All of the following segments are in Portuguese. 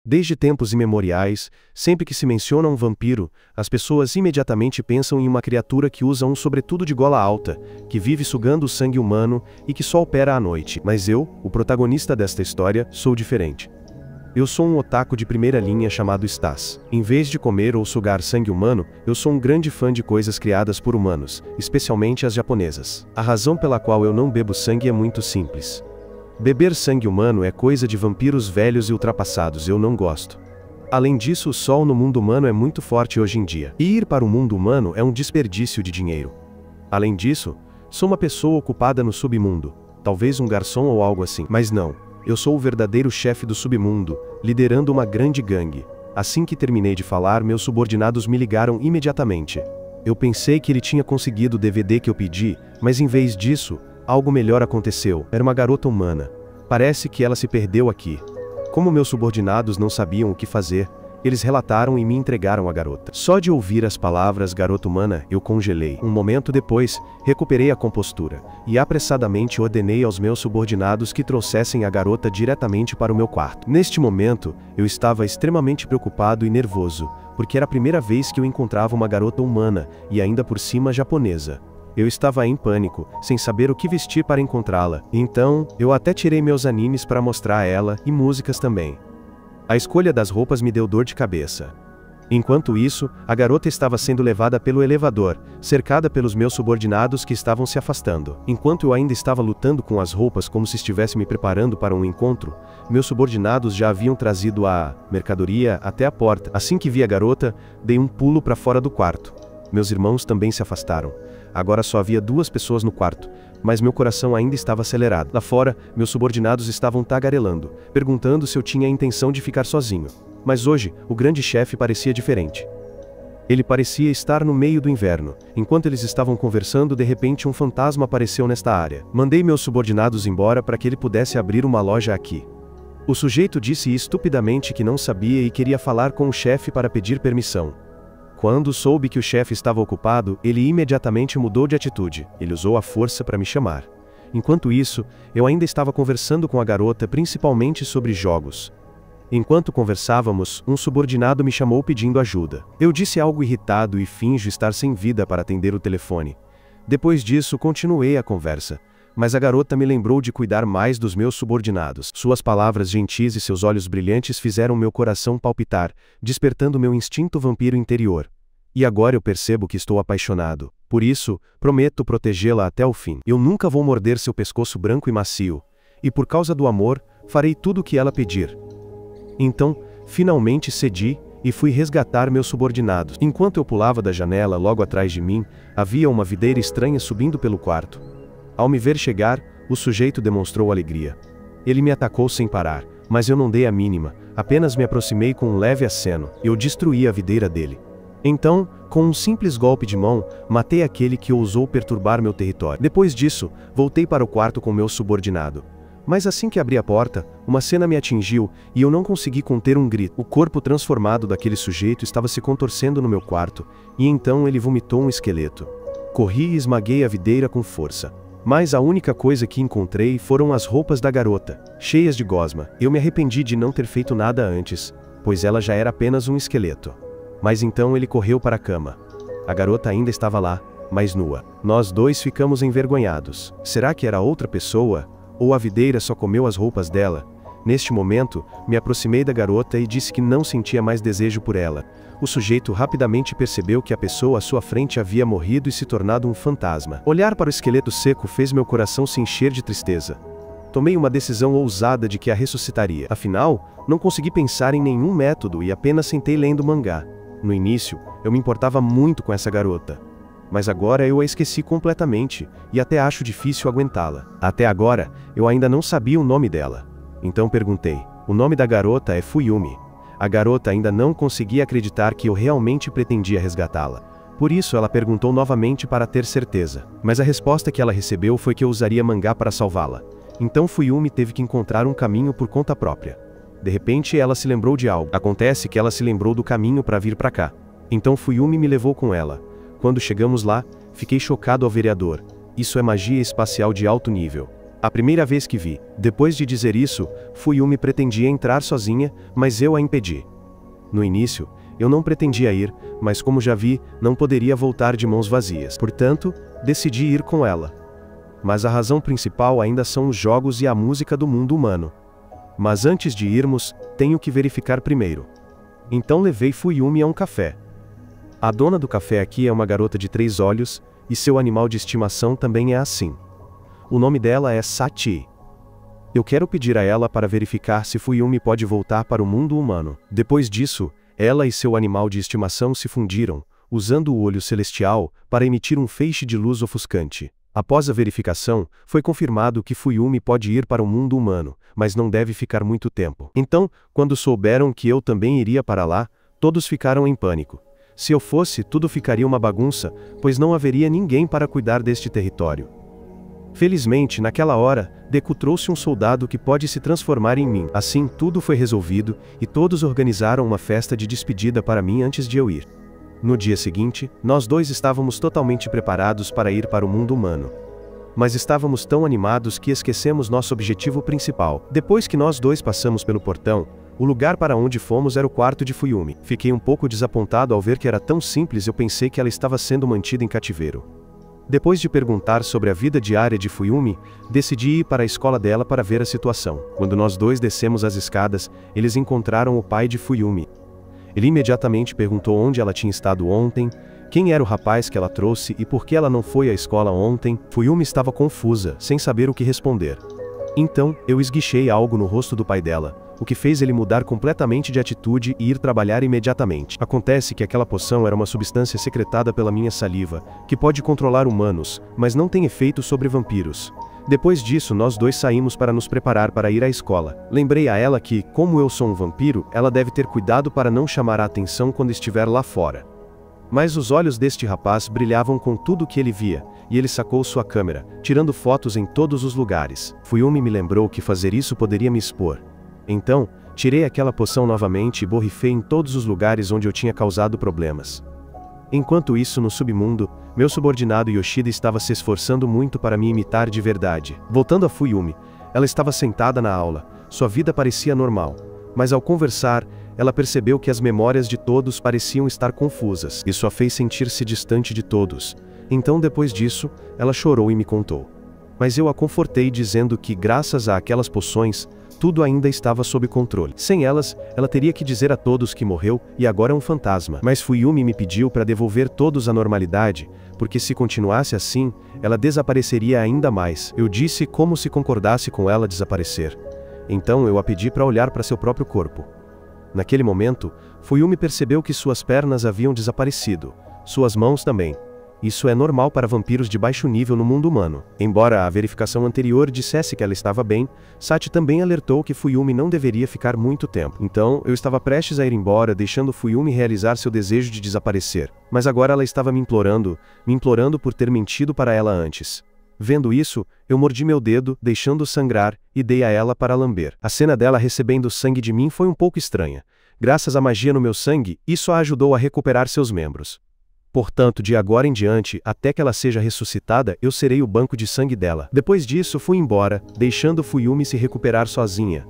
Desde tempos imemoriais, sempre que se menciona um vampiro, as pessoas imediatamente pensam em uma criatura que usa um sobretudo de gola alta, que vive sugando o sangue humano e que só opera à noite. Mas eu, o protagonista desta história, sou diferente. Eu sou um otaku de primeira linha chamado Stas. Em vez de comer ou sugar sangue humano, eu sou um grande fã de coisas criadas por humanos, especialmente as japonesas. A razão pela qual eu não bebo sangue é muito simples. Beber sangue humano é coisa de vampiros velhos e ultrapassados, eu não gosto. Além disso, o sol no mundo humano é muito forte hoje em dia. E ir para o mundo humano é um desperdício de dinheiro. Além disso, sou uma pessoa ocupada no submundo. Talvez um garçom ou algo assim. Mas não, eu sou o verdadeiro chefe do submundo, liderando uma grande gangue. Assim que terminei de falar, meus subordinados me ligaram imediatamente. Eu pensei que ele tinha conseguido o DVD que eu pedi, mas em vez disso, algo melhor aconteceu. Era uma garota humana. Parece que ela se perdeu aqui. Como meus subordinados não sabiam o que fazer, eles relataram e me entregaram a garota. Só de ouvir as palavras garota humana, eu congelei. Um momento depois, recuperei a compostura, e apressadamente ordenei aos meus subordinados que trouxessem a garota diretamente para o meu quarto. Neste momento, eu estava extremamente preocupado e nervoso, porque era a primeira vez que eu encontrava uma garota humana, e ainda por cima japonesa. Eu estava em pânico, sem saber o que vestir para encontrá-la. Então, eu até tirei meus animes para mostrar a ela, e músicas também. A escolha das roupas me deu dor de cabeça. Enquanto isso, a garota estava sendo levada pelo elevador, cercada pelos meus subordinados que estavam se afastando. Enquanto eu ainda estava lutando com as roupas como se estivesse me preparando para um encontro, meus subordinados já haviam trazido a mercadoria até a porta. Assim que vi a garota, dei um pulo para fora do quarto. Meus irmãos também se afastaram. Agora só havia 2 pessoas no quarto, mas meu coração ainda estava acelerado. Lá fora, meus subordinados estavam tagarelando, perguntando se eu tinha a intenção de ficar sozinho. Mas hoje, o grande chefe parecia diferente. Ele parecia estar no meio do inverno. Enquanto eles estavam conversando, de repente um fantasma apareceu nesta área. Mandei meus subordinados embora para que ele pudesse abrir uma loja aqui. O sujeito disse estupidamente que não sabia e queria falar com o chefe para pedir permissão. Quando soube que o chefe estava ocupado, ele imediatamente mudou de atitude. Ele usou a força para me chamar. Enquanto isso, eu ainda estava conversando com a garota principalmente sobre jogos. Enquanto conversávamos, um subordinado me chamou pedindo ajuda. Eu disse algo irritado e finjo estar sem vida para atender o telefone. Depois disso, continuei a conversa. Mas a garota me lembrou de cuidar mais dos meus subordinados. Suas palavras gentis e seus olhos brilhantes fizeram meu coração palpitar, despertando meu instinto vampiro interior. E agora eu percebo que estou apaixonado. Por isso, prometo protegê-la até o fim. Eu nunca vou morder seu pescoço branco e macio. E por causa do amor, farei tudo o que ela pedir. Então, finalmente cedi, e fui resgatar meus subordinados. Enquanto eu pulava da janela logo atrás de mim, havia uma videira estranha subindo pelo quarto. Ao me ver chegar, o sujeito demonstrou alegria. Ele me atacou sem parar, mas eu não dei a mínima, apenas me aproximei com um leve aceno. Eu destruí a videira dele. Então, com um simples golpe de mão, matei aquele que ousou perturbar meu território. Depois disso, voltei para o quarto com meu subordinado. Mas assim que abri a porta, uma cena me atingiu, e eu não consegui conter um grito. O corpo transformado daquele sujeito estava se contorcendo no meu quarto, e então ele vomitou um esqueleto. Corri e esmaguei a videira com força. Mas a única coisa que encontrei foram as roupas da garota, cheias de gosma. Eu me arrependi de não ter feito nada antes, pois ela já era apenas um esqueleto. Mas então ele correu para a cama. A garota ainda estava lá, mas nua. Nós dois ficamos envergonhados. Será que era outra pessoa? Ou a videira só comeu as roupas dela? Neste momento, me aproximei da garota e disse que não sentia mais desejo por ela. O sujeito rapidamente percebeu que a pessoa à sua frente havia morrido e se tornado um fantasma. Olhar para o esqueleto seco fez meu coração se encher de tristeza. Tomei uma decisão ousada de que a ressuscitaria. Afinal, não consegui pensar em nenhum método e apenas sentei lendo mangá. No início, eu me importava muito com essa garota. Mas agora eu a esqueci completamente, e até acho difícil aguentá-la. Até agora, eu ainda não sabia o nome dela. Então perguntei. O nome da garota é Fuyumi. A garota ainda não conseguia acreditar que eu realmente pretendia resgatá-la. Por isso ela perguntou novamente para ter certeza. Mas a resposta que ela recebeu foi que eu usaria mangá para salvá-la. Então Fuyumi teve que encontrar um caminho por conta própria. De repente ela se lembrou de algo. Acontece que ela se lembrou do caminho para vir para cá. Então Fuyumi me levou com ela. Quando chegamos lá, fiquei chocado ao vereador. Isso é magia espacial de alto nível. A primeira vez que vi. Depois de dizer isso, Fuyumi pretendia entrar sozinha, mas eu a impedi. No início, eu não pretendia ir, mas como já vi, não poderia voltar de mãos vazias. Portanto, decidi ir com ela. Mas a razão principal ainda são os jogos e a música do mundo humano. Mas antes de irmos, tenho que verificar primeiro. Então levei Fuyumi a um café. A dona do café aqui é uma garota de 3 olhos, e seu animal de estimação também é assim. O nome dela é Sachi. Eu quero pedir a ela para verificar se Fuyumi pode voltar para o mundo humano. Depois disso, ela e seu animal de estimação se fundiram, usando o olho celestial para emitir um feixe de luz ofuscante. Após a verificação, foi confirmado que Fuyumi pode ir para o mundo humano, mas não deve ficar muito tempo. Então, quando souberam que eu também iria para lá, todos ficaram em pânico. Se eu fosse, tudo ficaria uma bagunça, pois não haveria ninguém para cuidar deste território. Felizmente, naquela hora, Deku trouxe um soldado que pode se transformar em mim. Assim, tudo foi resolvido, e todos organizaram uma festa de despedida para mim antes de eu ir. No dia seguinte, nós dois estávamos totalmente preparados para ir para o mundo humano. Mas estávamos tão animados que esquecemos nosso objetivo principal. Depois que nós dois passamos pelo portão, o lugar para onde fomos era o quarto de Fuyumi. Fiquei um pouco desapontado ao ver que era tão simples, eu pensei que ela estava sendo mantida em cativeiro. Depois de perguntar sobre a vida diária de Fuyumi, decidi ir para a escola dela para ver a situação. Quando nós dois descemos as escadas, eles encontraram o pai de Fuyumi. Ele imediatamente perguntou onde ela tinha estado ontem, quem era o rapaz que ela trouxe e por que ela não foi à escola ontem. Fuyumi estava confusa, sem saber o que responder. Então, eu esguichei algo no rosto do pai dela, o que fez ele mudar completamente de atitude e ir trabalhar imediatamente. Acontece que aquela poção era uma substância secretada pela minha saliva, que pode controlar humanos, mas não tem efeito sobre vampiros. Depois disso, nós dois saímos para nos preparar para ir à escola. Lembrei a ela que, como eu sou um vampiro, ela deve ter cuidado para não chamar a atenção quando estiver lá fora. Mas os olhos deste rapaz brilhavam com tudo o que ele via, e ele sacou sua câmera, tirando fotos em todos os lugares. Fuyumi me lembrou que fazer isso poderia me expor. Então, tirei aquela poção novamente e borrifei em todos os lugares onde eu tinha causado problemas. Enquanto isso, no submundo, meu subordinado Yoshida estava se esforçando muito para me imitar de verdade. Voltando a Fuyumi, ela estava sentada na aula, sua vida parecia normal. Mas ao conversar, ela percebeu que as memórias de todos pareciam estar confusas. Isso a fez sentir-se distante de todos. Então, depois disso, ela chorou e me contou. Mas eu a confortei dizendo que, graças a aquelas poções, tudo ainda estava sob controle. Sem elas, ela teria que dizer a todos que morreu e agora é um fantasma. Mas Fuyumi me pediu para devolver todos à normalidade, porque se continuasse assim, ela desapareceria ainda mais. Eu disse como se concordasse com ela desaparecer. Então eu a pedi para olhar para seu próprio corpo. Naquele momento, Fuyumi percebeu que suas pernas haviam desaparecido, suas mãos também. Isso é normal para vampiros de baixo nível no mundo humano. Embora a verificação anterior dissesse que ela estava bem, Sachi também alertou que Fuyumi não deveria ficar muito tempo. Então, eu estava prestes a ir embora, deixando Fuyumi realizar seu desejo de desaparecer. Mas agora ela estava me implorando por ter mentido para ela antes. Vendo isso, eu mordi meu dedo, deixando-o sangrar, e dei a ela para lamber. A cena dela recebendo sangue de mim foi um pouco estranha. Graças à magia no meu sangue, isso a ajudou a recuperar seus membros. Portanto, de agora em diante, até que ela seja ressuscitada, eu serei o banco de sangue dela. Depois disso, fui embora, deixando Fuyumi se recuperar sozinha.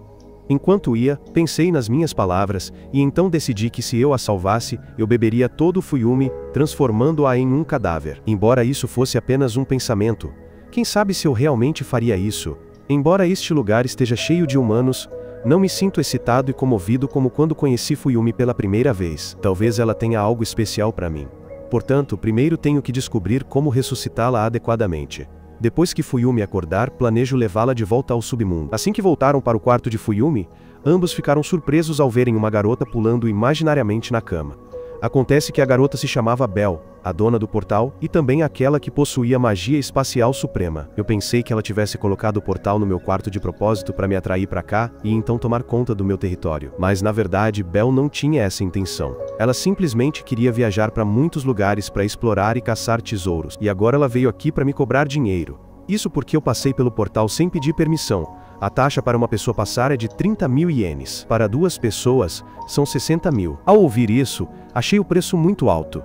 Enquanto ia, pensei nas minhas palavras, e então decidi que se eu a salvasse, eu beberia todo o Fuyumi, transformando-a em um cadáver. Embora isso fosse apenas um pensamento, quem sabe se eu realmente faria isso? Embora este lugar esteja cheio de humanos, não me sinto excitado e comovido como quando conheci Fuyumi pela primeira vez. Talvez ela tenha algo especial para mim. Portanto, primeiro tenho que descobrir como ressuscitá-la adequadamente. Depois que Fuyumi acordar, planejo levá-la de volta ao submundo. Assim que voltaram para o quarto de Fuyumi, ambos ficaram surpresos ao verem uma garota pulando imaginariamente na cama. Acontece que a garota se chamava Bel, a dona do portal, e também aquela que possuía magia espacial suprema. Eu pensei que ela tivesse colocado o portal no meu quarto de propósito para me atrair para cá e então tomar conta do meu território. Mas na verdade, Bel não tinha essa intenção. Ela simplesmente queria viajar para muitos lugares para explorar e caçar tesouros, e agora ela veio aqui para me cobrar dinheiro. Isso porque eu passei pelo portal sem pedir permissão. A taxa para uma pessoa passar é de 30.000 ienes. Para 2 pessoas, são 60.000. Ao ouvir isso, achei o preço muito alto.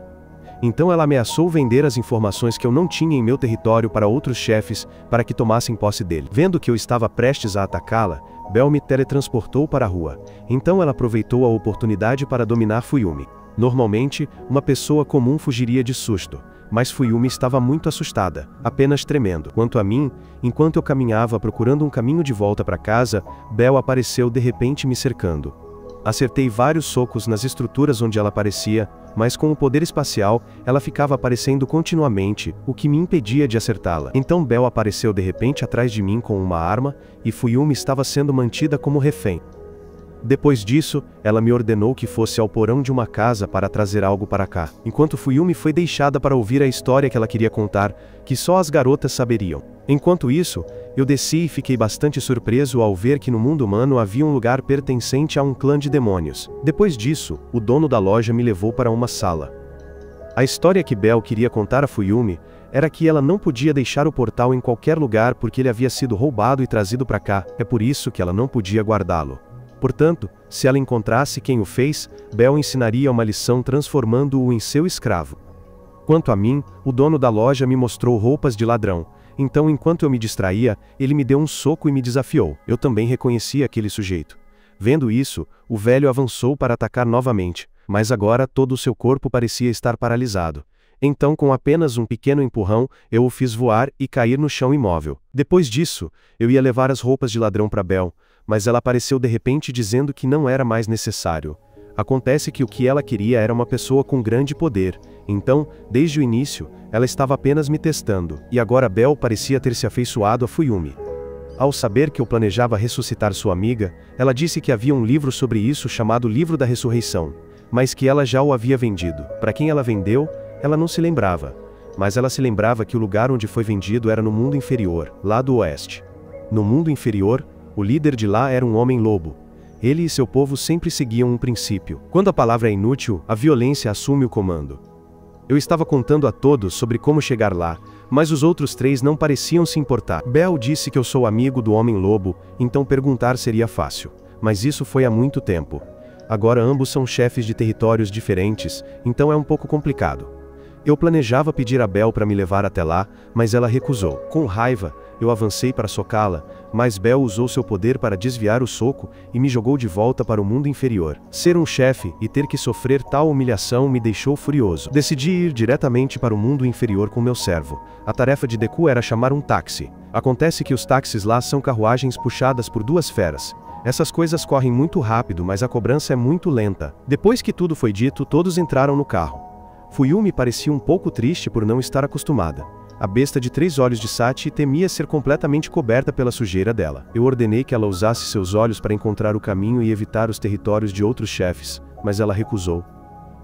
Então ela ameaçou vender as informações que eu não tinha em meu território para outros chefes, para que tomassem posse dele. Vendo que eu estava prestes a atacá-la, Bel me teletransportou para a rua. Então ela aproveitou a oportunidade para dominar Fuyumi. Normalmente, uma pessoa comum fugiria de susto, mas Fuyumi estava muito assustada, apenas tremendo. Quanto a mim, enquanto eu caminhava procurando um caminho de volta para casa, Bel apareceu de repente me cercando. Acertei vários socos nas estruturas onde ela aparecia, mas com o poder espacial, ela ficava aparecendo continuamente, o que me impedia de acertá-la. Então Bel apareceu de repente atrás de mim com uma arma, e Fuyumi estava sendo mantida como refém. Depois disso, ela me ordenou que fosse ao porão de uma casa para trazer algo para cá, enquanto Fuyumi foi deixada para ouvir a história que ela queria contar, que só as garotas saberiam. Enquanto isso, eu desci e fiquei bastante surpreso ao ver que no mundo humano havia um lugar pertencente a um clã de demônios. Depois disso, o dono da loja me levou para uma sala. A história que Bel queria contar a Fuyumi era que ela não podia deixar o portal em qualquer lugar porque ele havia sido roubado e trazido para cá, é por isso que ela não podia guardá-lo. Portanto, se ela encontrasse quem o fez, Bel ensinaria uma lição transformando-o em seu escravo. Quanto a mim, o dono da loja me mostrou roupas de ladrão. Então, enquanto eu me distraía, ele me deu um soco e me desafiou. Eu também reconheci aquele sujeito. Vendo isso, o velho avançou para atacar novamente, mas agora todo o seu corpo parecia estar paralisado. Então, com apenas um pequeno empurrão, eu o fiz voar e cair no chão imóvel. Depois disso, eu ia levar as roupas de ladrão para Bel, mas ela apareceu de repente dizendo que não era mais necessário. Acontece que o que ela queria era uma pessoa com grande poder. Então, desde o início, ela estava apenas me testando, e agora Bel parecia ter se afeiçoado a Fuyumi. Ao saber que eu planejava ressuscitar sua amiga, ela disse que havia um livro sobre isso chamado Livro da Ressurreição, mas que ela já o havia vendido. Para quem ela vendeu, ela não se lembrava, mas ela se lembrava que o lugar onde foi vendido era no mundo inferior, lá do oeste. No mundo inferior, o líder de lá era um homem-lobo. Ele e seu povo sempre seguiam um princípio. Quando a palavra é inútil, a violência assume o comando. Eu estava contando a todos sobre como chegar lá, mas os outros três não pareciam se importar. Bel disse que eu sou amigo do Homem-Lobo, então perguntar seria fácil. Mas isso foi há muito tempo. Agora ambos são chefes de territórios diferentes, então é um pouco complicado. Eu planejava pedir a Bel para me levar até lá, mas ela recusou. Com raiva, eu avancei para socá-la, mas Bel usou seu poder para desviar o soco e me jogou de volta para o mundo inferior. Ser um chefe e ter que sofrer tal humilhação me deixou furioso. Decidi ir diretamente para o mundo inferior com meu servo. A tarefa de Deku era chamar um táxi. Acontece que os táxis lá são carruagens puxadas por duas feras. Essas coisas correm muito rápido, mas a cobrança é muito lenta. Depois que tudo foi dito, todos entraram no carro. Fuyumi parecia um pouco triste por não estar acostumada. A besta de 3 olhos de Sati temia ser completamente coberta pela sujeira dela. Eu ordenei que ela usasse seus olhos para encontrar o caminho e evitar os territórios de outros chefes, mas ela recusou.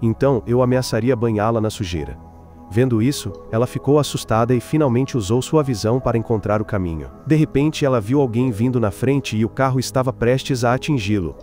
Então, eu ameaçaria banhá-la na sujeira. Vendo isso, ela ficou assustada e finalmente usou sua visão para encontrar o caminho. De repente, ela viu alguém vindo na frente e o carro estava prestes a atingi-lo.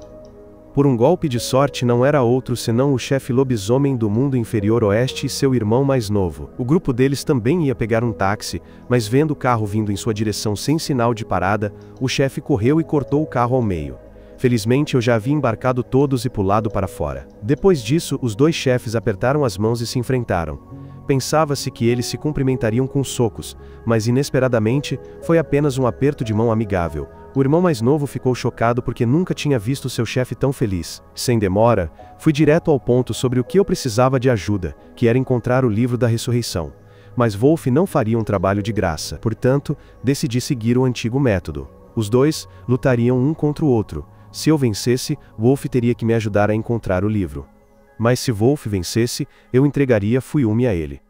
Por um golpe de sorte não era outro senão o chefe lobisomem do mundo inferior oeste e seu irmão mais novo. O grupo deles também ia pegar um táxi, mas vendo o carro vindo em sua direção sem sinal de parada, o chefe correu e cortou o carro ao meio. Felizmente eu já havia embarcado todos e pulado para fora. Depois disso, os dois chefes apertaram as mãos e se enfrentaram. Pensava-se que eles se cumprimentariam com socos, mas inesperadamente, foi apenas um aperto de mão amigável. O irmão mais novo ficou chocado porque nunca tinha visto seu chefe tão feliz. Sem demora, fui direto ao ponto sobre o que eu precisava de ajuda, que era encontrar o livro da ressurreição. Mas Wolf não faria um trabalho de graça, portanto, decidi seguir o antigo método. Os dois lutariam um contra o outro. Se eu vencesse, Wolf teria que me ajudar a encontrar o livro. Mas se Wolf vencesse, eu entregaria Fuyumi a ele.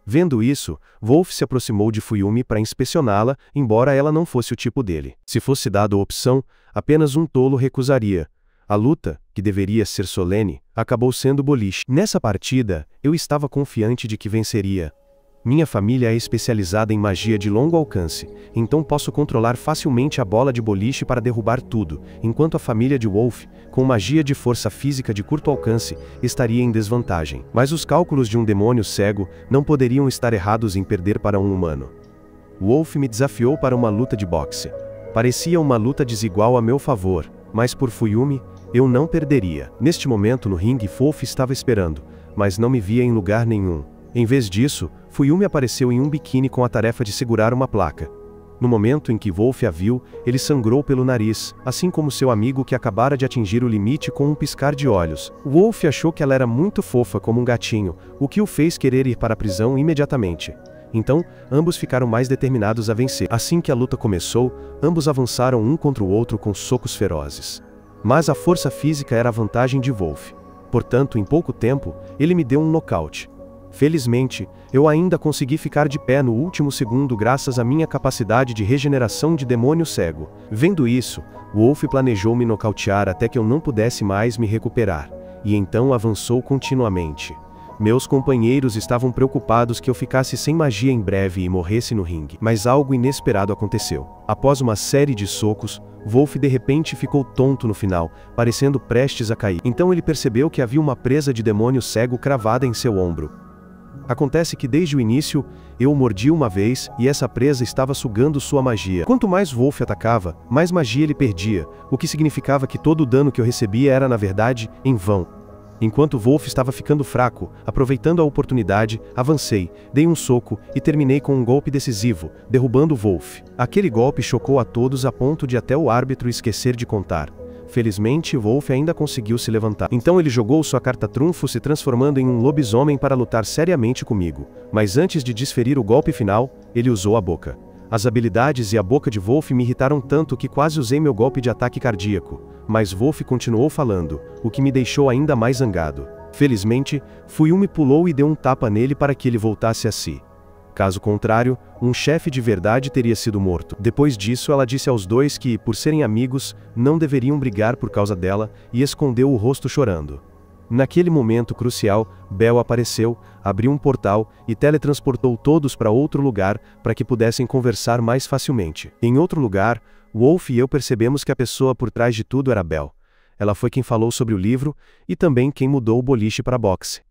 Vendo isso, Wolf se aproximou de Fuyumi para inspecioná-la, embora ela não fosse o tipo dele. Se fosse dada a opção, apenas um tolo recusaria. A luta, que deveria ser solene, acabou sendo boliche. Nessa partida, eu estava confiante de que venceria. Minha família é especializada em magia de longo alcance, então posso controlar facilmente a bola de boliche para derrubar tudo, enquanto a família de Wolf, com magia de força física de curto alcance, estaria em desvantagem. Mas os cálculos de um demônio cego não poderiam estar errados em perder para um humano. Wolf me desafiou para uma luta de boxe. Parecia uma luta desigual a meu favor, mas por Fuyumi, eu não perderia. Neste momento no ringue, Wolf estava esperando, mas não me via em lugar nenhum. Em vez disso, Fuyumi apareceu em um biquíni com a tarefa de segurar uma placa. No momento em que Wolf a viu, ele sangrou pelo nariz, assim como seu amigo que acabara de atingir o limite com um piscar de olhos. Wolf achou que ela era muito fofa como um gatinho, o que o fez querer ir para a prisão imediatamente. Então, ambos ficaram mais determinados a vencer. Assim que a luta começou, ambos avançaram um contra o outro com socos ferozes. Mas a força física era a vantagem de Wolf. Portanto, em pouco tempo, ele me deu um nocaute. Felizmente, eu ainda consegui ficar de pé no último segundo graças à minha capacidade de regeneração de demônio cego. Vendo isso, Wolf planejou me nocautear até que eu não pudesse mais me recuperar, e então avançou continuamente. Meus companheiros estavam preocupados que eu ficasse sem magia em breve e morresse no ringue, mas algo inesperado aconteceu. Após uma série de socos, Wolf de repente ficou tonto no final, parecendo prestes a cair. Então ele percebeu que havia uma presa de demônio cego cravada em seu ombro. Acontece que desde o início, eu o mordi uma vez e essa presa estava sugando sua magia. Quanto mais Wolf atacava, mais magia ele perdia, o que significava que todo o dano que eu recebia era na verdade, em vão. Enquanto Wolf estava ficando fraco, aproveitando a oportunidade, avancei, dei um soco e terminei com um golpe decisivo, derrubando Wolf. Aquele golpe chocou a todos a ponto de até o árbitro esquecer de contar. Felizmente, Wolf ainda conseguiu se levantar. Então ele jogou sua carta trunfo se transformando em um lobisomem para lutar seriamente comigo. Mas antes de desferir o golpe final, ele usou a boca. As habilidades e a boca de Wolf me irritaram tanto que quase usei meu golpe de ataque cardíaco. Mas Wolf continuou falando, o que me deixou ainda mais zangado. Felizmente, Fuyumi pulou e deu um tapa nele para que ele voltasse a si. Caso contrário, um chefe de verdade teria sido morto. Depois disso, ela disse aos dois que, por serem amigos, não deveriam brigar por causa dela, e escondeu o rosto chorando. Naquele momento crucial, Bel apareceu, abriu um portal e teletransportou todos para outro lugar para que pudessem conversar mais facilmente. Em outro lugar, Wolf e eu percebemos que a pessoa por trás de tudo era Bel. Ela foi quem falou sobre o livro e também quem mudou o boliche para boxe.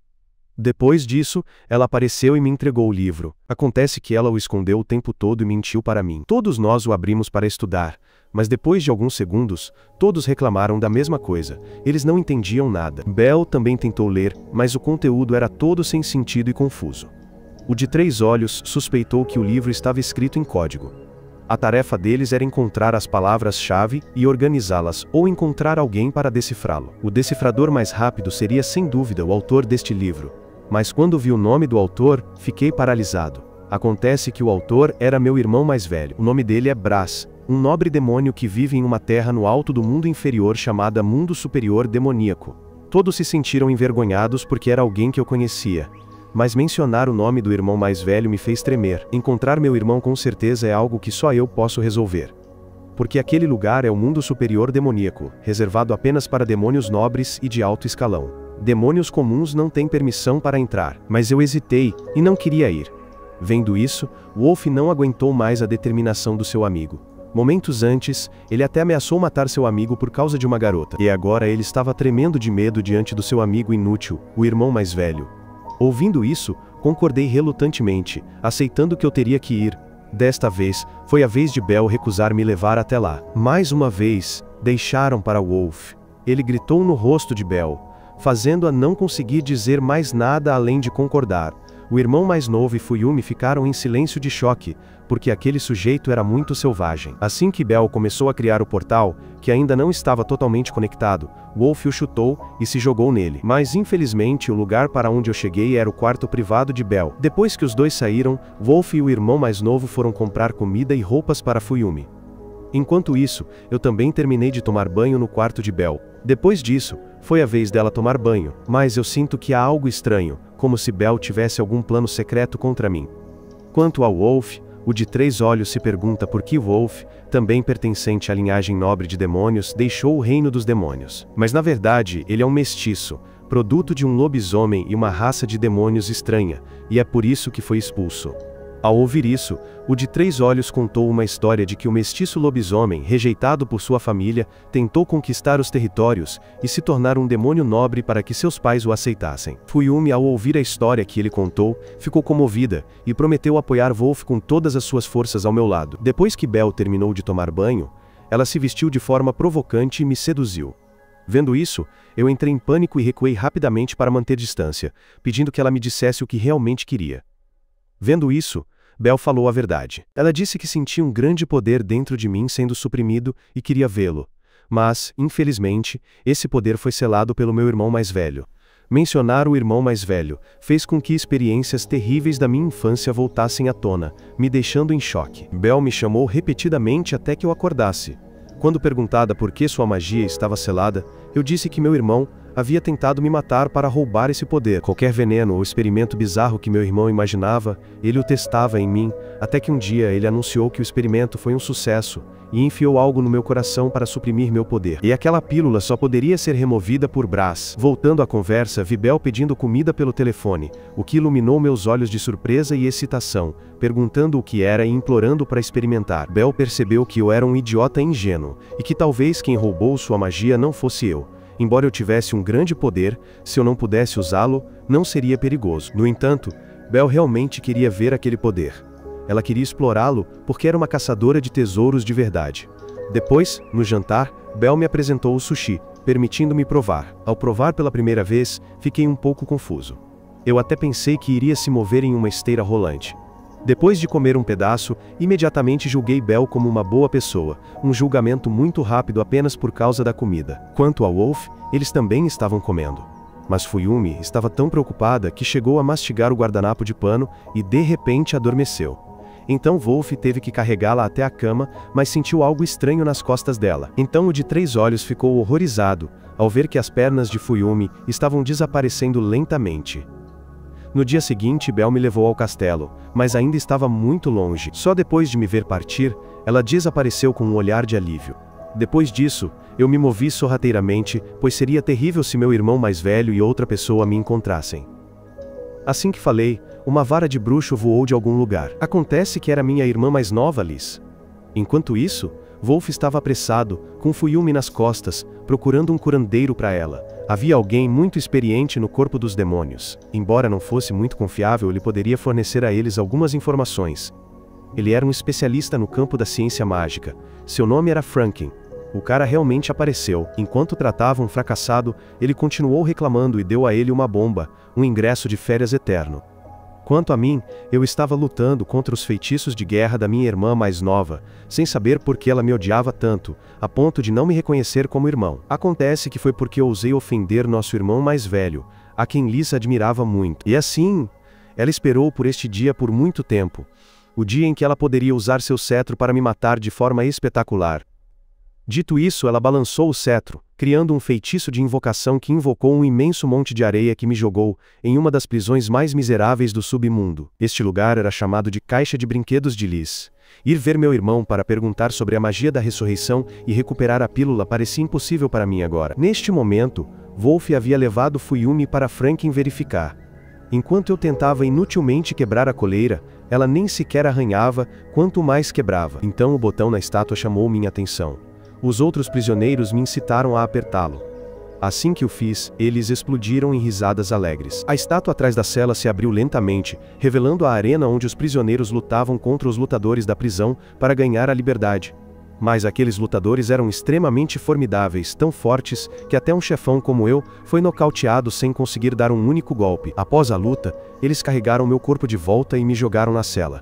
Depois disso, ela apareceu e me entregou o livro. Acontece que ela o escondeu o tempo todo e mentiu para mim. Todos nós o abrimos para estudar, mas depois de alguns segundos, todos reclamaram da mesma coisa. Eles não entendiam nada. Bel também tentou ler, mas o conteúdo era todo sem sentido e confuso. O de 3 olhos suspeitou que o livro estava escrito em código. A tarefa deles era encontrar as palavras-chave e organizá-las, ou encontrar alguém para decifrá-lo. O decifrador mais rápido seria sem dúvida o autor deste livro. Mas quando vi o nome do autor, fiquei paralisado. Acontece que o autor era meu irmão mais velho. O nome dele é Braz, um nobre demônio que vive em uma terra no alto do mundo inferior chamada Mundo Superior Demoníaco. Todos se sentiram envergonhados porque era alguém que eu conhecia. Mas mencionar o nome do irmão mais velho me fez tremer. Encontrar meu irmão com certeza é algo que só eu posso resolver. Porque aquele lugar é o Mundo Superior Demoníaco, reservado apenas para demônios nobres e de alto escalão. Demônios comuns não têm permissão para entrar, mas eu hesitei e não queria ir. Vendo isso, Wolf não aguentou mais a determinação do seu amigo. Momentos antes, ele até ameaçou matar seu amigo por causa de uma garota, e agora ele estava tremendo de medo diante do seu amigo inútil, o irmão mais velho. Ouvindo isso, concordei relutantemente, aceitando que eu teria que ir. Desta vez, foi a vez de Bel recusar me levar até lá. Mais uma vez, deixaram para Wolf. Ele gritou no rosto de Bel, fazendo-a não conseguir dizer mais nada além de concordar. O irmão mais novo e Fuyumi ficaram em silêncio de choque, porque aquele sujeito era muito selvagem. Assim que Bel começou a criar o portal, que ainda não estava totalmente conectado, Wolf o chutou e se jogou nele. Mas infelizmente o lugar para onde eu cheguei era o quarto privado de Bel. Depois que os dois saíram, Wolf e o irmão mais novo foram comprar comida e roupas para Fuyumi. Enquanto isso, eu também terminei de tomar banho no quarto de Bel. Depois disso, foi a vez dela tomar banho, mas eu sinto que há algo estranho, como se Bel tivesse algum plano secreto contra mim. Quanto ao Wolf, o de 3 olhos se pergunta por que Wolf, também pertencente à linhagem nobre de demônios, deixou o reino dos demônios. Mas na verdade, ele é um mestiço, produto de um lobisomem e uma raça de demônios estranha, e é por isso que foi expulso. Ao ouvir isso, o de 3 olhos contou uma história de que o mestiço lobisomem, rejeitado por sua família, tentou conquistar os territórios e se tornar um demônio nobre para que seus pais o aceitassem. Fuyumi, ao ouvir a história que ele contou, ficou comovida e prometeu apoiar Wolf com todas as suas forças ao meu lado. Depois que Bel terminou de tomar banho, ela se vestiu de forma provocante e me seduziu. Vendo isso, eu entrei em pânico e recuei rapidamente para manter distância, pedindo que ela me dissesse o que realmente queria. Vendo isso, Bel falou a verdade. Ela disse que sentia um grande poder dentro de mim sendo suprimido e queria vê-lo. Mas, infelizmente, esse poder foi selado pelo meu irmão mais velho. Mencionar o irmão mais velho fez com que experiências terríveis da minha infância voltassem à tona, me deixando em choque. Bel me chamou repetidamente até que eu acordasse. Quando perguntada por que sua magia estava selada, eu disse que meu irmão havia tentado me matar para roubar esse poder. Qualquer veneno ou experimento bizarro que meu irmão imaginava, ele o testava em mim, até que um dia ele anunciou que o experimento foi um sucesso e enfiou algo no meu coração para suprimir meu poder. E aquela pílula só poderia ser removida por Brás. Voltando à conversa, vi Bel pedindo comida pelo telefone, o que iluminou meus olhos de surpresa e excitação, perguntando o que era e implorando para experimentar. Bel percebeu que eu era um idiota ingênuo, e que talvez quem roubou sua magia não fosse eu. Embora eu tivesse um grande poder, se eu não pudesse usá-lo, não seria perigoso. No entanto, Bel realmente queria ver aquele poder. Ela queria explorá-lo porque era uma caçadora de tesouros de verdade. Depois, no jantar, Bel me apresentou o sushi, permitindo-me provar. Ao provar pela primeira vez, fiquei um pouco confuso. Eu até pensei que iria se mover em uma esteira rolante. Depois de comer um pedaço, imediatamente julguei Bel como uma boa pessoa, um julgamento muito rápido apenas por causa da comida. Quanto a Wolf, eles também estavam comendo. Mas Fuyumi estava tão preocupada que chegou a mastigar o guardanapo de pano e de repente adormeceu. Então Wolf teve que carregá-la até a cama, mas sentiu algo estranho nas costas dela. Então o de 3 olhos ficou horrorizado, ao ver que as pernas de Fuyumi estavam desaparecendo lentamente. No dia seguinte, Bel me levou ao castelo, mas ainda estava muito longe. Só depois de me ver partir, ela desapareceu com um olhar de alívio. Depois disso, eu me movi sorrateiramente, pois seria terrível se meu irmão mais velho e outra pessoa me encontrassem. Assim que falei, uma vara de bruxo voou de algum lugar. Acontece que era minha irmã mais nova, Liz. Enquanto isso, Wolf estava apressado, com Fuyumi nas costas, procurando um curandeiro para ela. Havia alguém muito experiente no corpo dos demônios. Embora não fosse muito confiável, ele poderia fornecer a eles algumas informações. Ele era um especialista no campo da ciência mágica. Seu nome era Franklin. O cara realmente apareceu. Enquanto tratava um fracassado, ele continuou reclamando e deu a ele uma bomba, um ingresso de férias eterno. Quanto a mim, eu estava lutando contra os feitiços de guerra da minha irmã mais nova, sem saber por que ela me odiava tanto, a ponto de não me reconhecer como irmão. Acontece que foi porque eu ousei ofender nosso irmão mais velho, a quem Liz admirava muito. E assim, ela esperou por este dia por muito tempo. O dia em que ela poderia usar seu cetro para me matar de forma espetacular. Dito isso, ela balançou o cetro, criando um feitiço de invocação que invocou um imenso monte de areia que me jogou em uma das prisões mais miseráveis do submundo. Este lugar era chamado de Caixa de Brinquedos de Liz. Ir ver meu irmão para perguntar sobre a magia da ressurreição e recuperar a pílula parecia impossível para mim agora. Neste momento, Wolf havia levado Fuyumi para Franklin verificar. Enquanto eu tentava inutilmente quebrar a coleira, ela nem sequer arranhava, quanto mais quebrava. Então o botão na estátua chamou minha atenção. Os outros prisioneiros me incitaram a apertá-lo. Assim que o fiz, eles explodiram em risadas alegres. A estátua atrás da cela se abriu lentamente, revelando a arena onde os prisioneiros lutavam contra os lutadores da prisão para ganhar a liberdade. Mas aqueles lutadores eram extremamente formidáveis, tão fortes, que até um chefão como eu foi nocauteado sem conseguir dar um único golpe. Após a luta, eles carregaram meu corpo de volta e me jogaram na cela.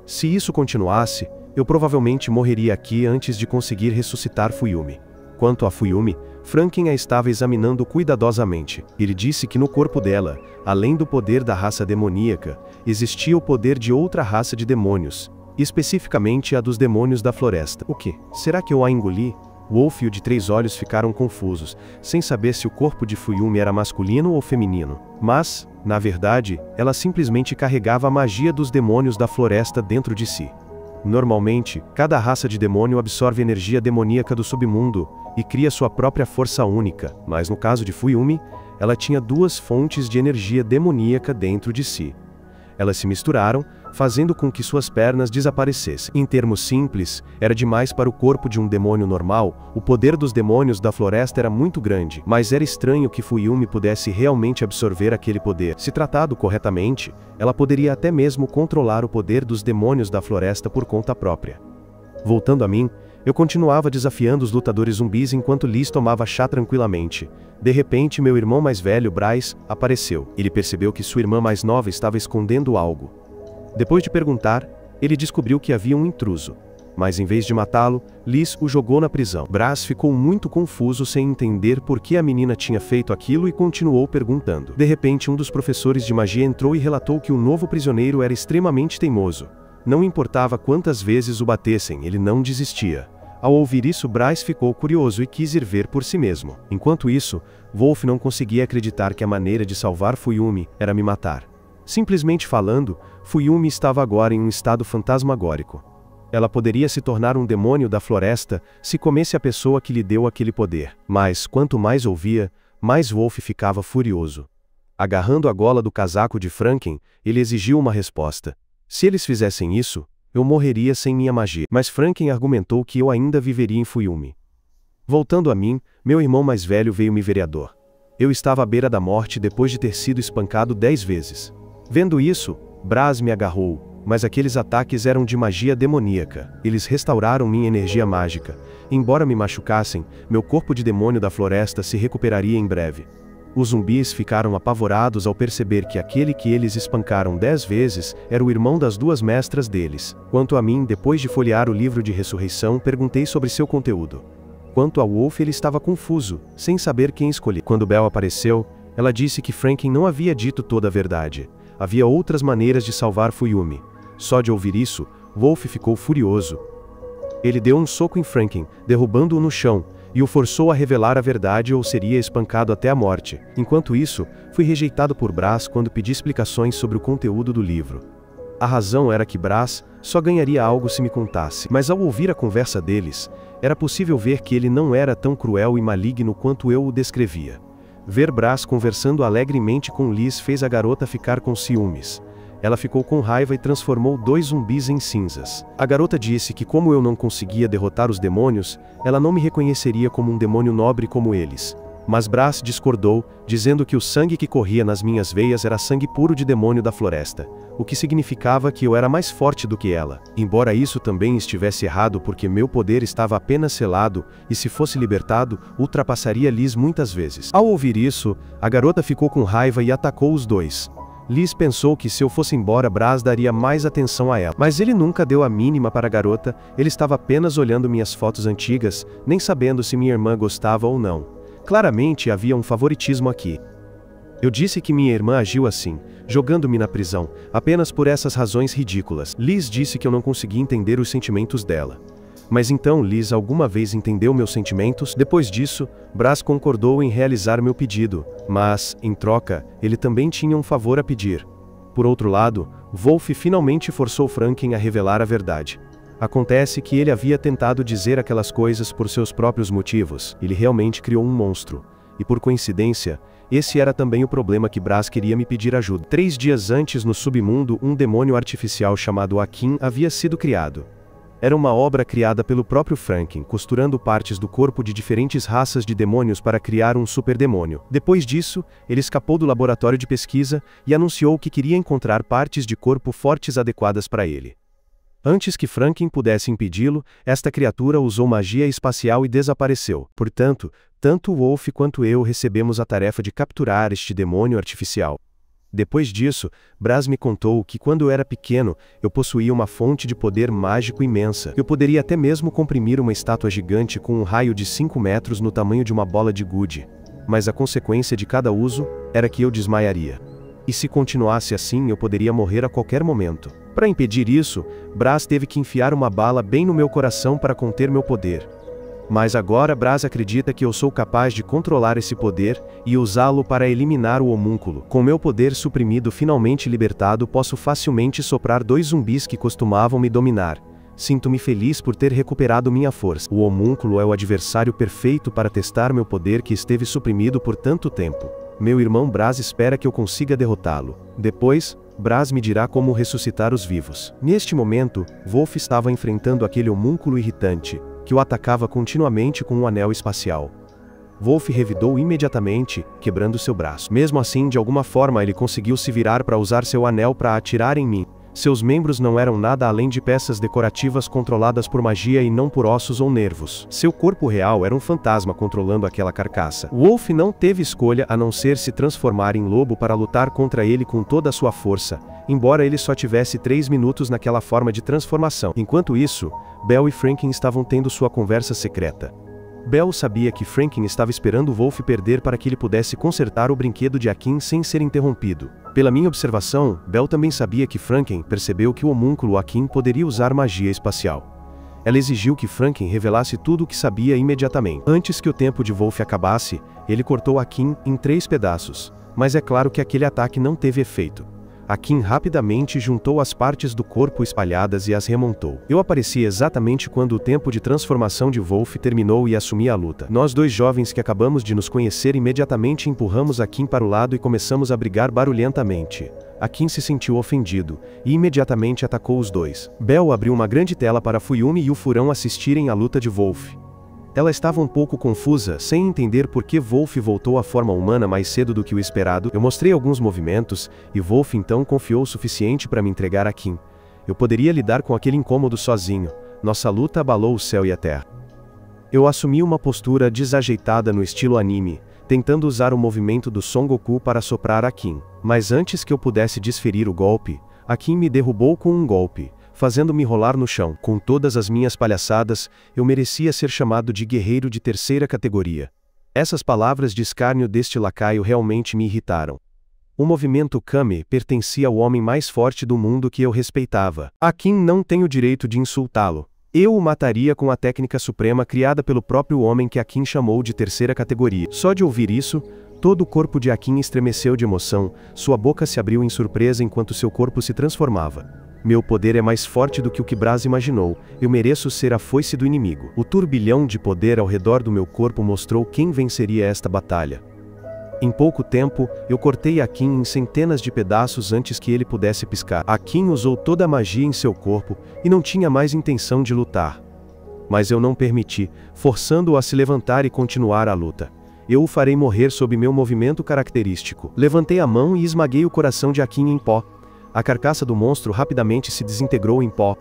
Se isso continuasse, eu provavelmente morreria aqui antes de conseguir ressuscitar Fuyumi. Quanto a Fuyumi, Franklin a estava examinando cuidadosamente. Ele disse que no corpo dela, além do poder da raça demoníaca, existia o poder de outra raça de demônios, especificamente a dos demônios da floresta. O que? Será que eu a engoli? Wolf e o de 3 olhos ficaram confusos, sem saber se o corpo de Fuyumi era masculino ou feminino. Mas, na verdade, ela simplesmente carregava a magia dos demônios da floresta dentro de si. Normalmente, cada raça de demônio absorve energia demoníaca do submundo e cria sua própria força única, mas no caso de Fuyumi, ela tinha 2 fontes de energia demoníaca dentro de si. Elas se misturaram, fazendo com que suas pernas desaparecessem. Em termos simples, era demais para o corpo de um demônio normal. O poder dos demônios da floresta era muito grande, mas era estranho que Fuyumi pudesse realmente absorver aquele poder. Se tratado corretamente, ela poderia até mesmo controlar o poder dos demônios da floresta por conta própria. Voltando a mim, Eu continuava desafiando os lutadores zumbis enquanto Liz tomava chá tranquilamente. De repente, meu irmão mais velho, Bryce, apareceu. Ele percebeu que sua irmã mais nova estava escondendo algo. Depois de perguntar, ele descobriu que havia um intruso. Mas em vez de matá-lo, Liz o jogou na prisão. Bryce ficou muito confuso sem entender por que a menina tinha feito aquilo e continuou perguntando. De repente, um dos professores de magia entrou e relatou que o novo prisioneiro era extremamente teimoso. Não importava quantas vezes o batessem, ele não desistia. Ao ouvir isso, Bryce ficou curioso e quis ir ver por si mesmo. Enquanto isso, Wolf não conseguia acreditar que a maneira de salvar Fuyumi era me matar. Simplesmente falando, Fuyumi estava agora em um estado fantasmagórico. Ela poderia se tornar um demônio da floresta se comesse a pessoa que lhe deu aquele poder. Mas, quanto mais ouvia, mais Wolf ficava furioso. Agarrando a gola do casaco de Franken, ele exigiu uma resposta. Se eles fizessem isso, eu morreria sem minha magia. Mas Franken argumentou que eu ainda viveria em Fuyumi. Voltando a mim, meu irmão mais velho veio-me vereador. Eu estava à beira da morte depois de ter sido espancado 10 vezes. Vendo isso, Bryce me agarrou, mas aqueles ataques eram de magia demoníaca. Eles restauraram minha energia mágica. Embora me machucassem, meu corpo de demônio da floresta se recuperaria em breve. Os zumbis ficaram apavorados ao perceber que aquele que eles espancaram 10 vezes era o irmão das duas mestras deles. Quanto a mim, depois de folhear o livro de ressurreição, perguntei sobre seu conteúdo. Quanto ao Wolf, ele estava confuso, sem saber quem escolher. Quando Belle apareceu, ela disse que Franken não havia dito toda a verdade. Havia outras maneiras de salvar Fuyumi. Só de ouvir isso, Wolf ficou furioso. Ele deu um soco em Franken, derrubando-o no chão, e o forçou a revelar a verdade ou seria espancado até a morte. Enquanto isso, fui rejeitado por Bryce quando pedi explicações sobre o conteúdo do livro. A razão era que Bryce só ganharia algo se me contasse, mas ao ouvir a conversa deles, era possível ver que ele não era tão cruel e maligno quanto eu o descrevia. Ver Bryce conversando alegremente com Liz fez a garota ficar com ciúmes. Ela ficou com raiva e transformou 2 zumbis em cinzas. A garota disse que como eu não conseguia derrotar os demônios, ela não me reconheceria como um demônio nobre como eles. Mas Bryce discordou, dizendo que o sangue que corria nas minhas veias era sangue puro de demônio da floresta, o que significava que eu era mais forte do que ela. Embora isso também estivesse errado porque meu poder estava apenas selado, e se fosse libertado, ultrapassaria Liz muitas vezes. Ao ouvir isso, a garota ficou com raiva e atacou os 2. Liz pensou que se eu fosse embora, Bryce daria mais atenção a ela. Mas ele nunca deu a mínima para a garota, ele estava apenas olhando minhas fotos antigas, nem sabendo se minha irmã gostava ou não. Claramente havia um favoritismo aqui. Eu disse que minha irmã agiu assim, jogando-me na prisão, apenas por essas razões ridículas. Liz disse que eu não conseguia entender os sentimentos dela. Mas então Liz alguma vez entendeu meus sentimentos? Depois disso, Bryce concordou em realizar meu pedido, mas, em troca, ele também tinha um favor a pedir. Por outro lado, Wolf finalmente forçou Franken a revelar a verdade. Acontece que ele havia tentado dizer aquelas coisas por seus próprios motivos. Ele realmente criou um monstro. E por coincidência, esse era também o problema que Bryce queria me pedir ajuda. 3 dias antes, no submundo, um demônio artificial chamado Akin havia sido criado. Era uma obra criada pelo próprio Franken, costurando partes do corpo de diferentes raças de demônios para criar um superdemônio. Depois disso, ele escapou do laboratório de pesquisa e anunciou que queria encontrar partes de corpo fortes adequadas para ele. Antes que Franken pudesse impedi-lo, esta criatura usou magia espacial e desapareceu. Portanto, tanto Wolf quanto eu recebemos a tarefa de capturar este demônio artificial. Depois disso, Bryce me contou que quando eu era pequeno, eu possuía uma fonte de poder mágico imensa. Eu poderia até mesmo comprimir uma estátua gigante com um raio de 5 metros no tamanho de uma bola de gude. Mas a consequência de cada uso era que eu desmaiaria. E se continuasse assim, eu poderia morrer a qualquer momento. Para impedir isso, Bryce teve que enfiar uma bala bem no meu coração para conter meu poder. Mas agora Bryce acredita que eu sou capaz de controlar esse poder e usá-lo para eliminar o homúnculo. Com meu poder suprimido finalmente libertado, posso facilmente soprar 2 zumbis que costumavam me dominar. Sinto-me feliz por ter recuperado minha força. O homúnculo é o adversário perfeito para testar meu poder que esteve suprimido por tanto tempo. Meu irmão Bryce espera que eu consiga derrotá-lo. Depois, Bryce me dirá como ressuscitar os vivos. Neste momento, Wolf estava enfrentando aquele homúnculo irritante, que o atacava continuamente com um anel espacial. Wolf revidou imediatamente, quebrando seu braço. Mesmo assim, de alguma forma ele conseguiu se virar para usar seu anel para atirar em mim. Seus membros não eram nada além de peças decorativas controladas por magia e não por ossos ou nervos. Seu corpo real era um fantasma controlando aquela carcaça. Wolf não teve escolha a não ser se transformar em lobo para lutar contra ele com toda a sua força, embora ele só tivesse 3 minutos naquela forma de transformação. Enquanto isso, Belle e Franklin estavam tendo sua conversa secreta. Belle sabia que Franklin estava esperando Wolf perder para que ele pudesse consertar o brinquedo de Akin sem ser interrompido. Pela minha observação, Belle também sabia que Franklin percebeu que o homúnculo Akin poderia usar magia espacial. Ela exigiu que Franklin revelasse tudo o que sabia imediatamente. Antes que o tempo de Wolf acabasse, ele cortou Akin em 3 pedaços, mas é claro que aquele ataque não teve efeito. Akin rapidamente juntou as partes do corpo espalhadas e as remontou. Eu apareci exatamente quando o tempo de transformação de Wolf terminou e assumi a luta. Nós 2 jovens que acabamos de nos conhecer imediatamente empurramos Akin para o lado e começamos a brigar barulhentamente. Akin se sentiu ofendido, e imediatamente atacou os 2. Belle abriu uma grande tela para Fuyumi e o Furão assistirem à luta de Wolf. Ela estava um pouco confusa, sem entender por que Wolf voltou à forma humana mais cedo do que o esperado. Eu mostrei alguns movimentos, e Wolf então confiou o suficiente para me entregar a Kim. Eu poderia lidar com aquele incômodo sozinho. Nossa luta abalou o céu e a terra. Eu assumi uma postura desajeitada no estilo anime, tentando usar o movimento do Son Goku para soprar a Kim. Mas antes que eu pudesse desferir o golpe, a Kim me derrubou com um golpe, fazendo-me rolar no chão. Com todas as minhas palhaçadas, eu merecia ser chamado de guerreiro de 3ª categoria. Essas palavras de escárnio deste lacaio realmente me irritaram. O movimento Kame pertencia ao homem mais forte do mundo que eu respeitava. Akin não tem o direito de insultá-lo. Eu o mataria com a técnica suprema criada pelo próprio homem que Akin chamou de 3ª categoria. Só de ouvir isso, todo o corpo de Akin estremeceu de emoção, sua boca se abriu em surpresa enquanto seu corpo se transformava. Meu poder é mais forte do que o que Braz imaginou, eu mereço ser a foice do inimigo. O turbilhão de poder ao redor do meu corpo mostrou quem venceria esta batalha. Em pouco tempo, eu cortei Akin em centenas de pedaços antes que ele pudesse piscar. Akin usou toda a magia em seu corpo, e não tinha mais intenção de lutar. Mas eu não permiti, forçando-o a se levantar e continuar a luta. Eu o farei morrer sob meu movimento característico. Levantei a mão e esmaguei o coração de Akin em pó. A carcaça do monstro rapidamente se desintegrou em pó.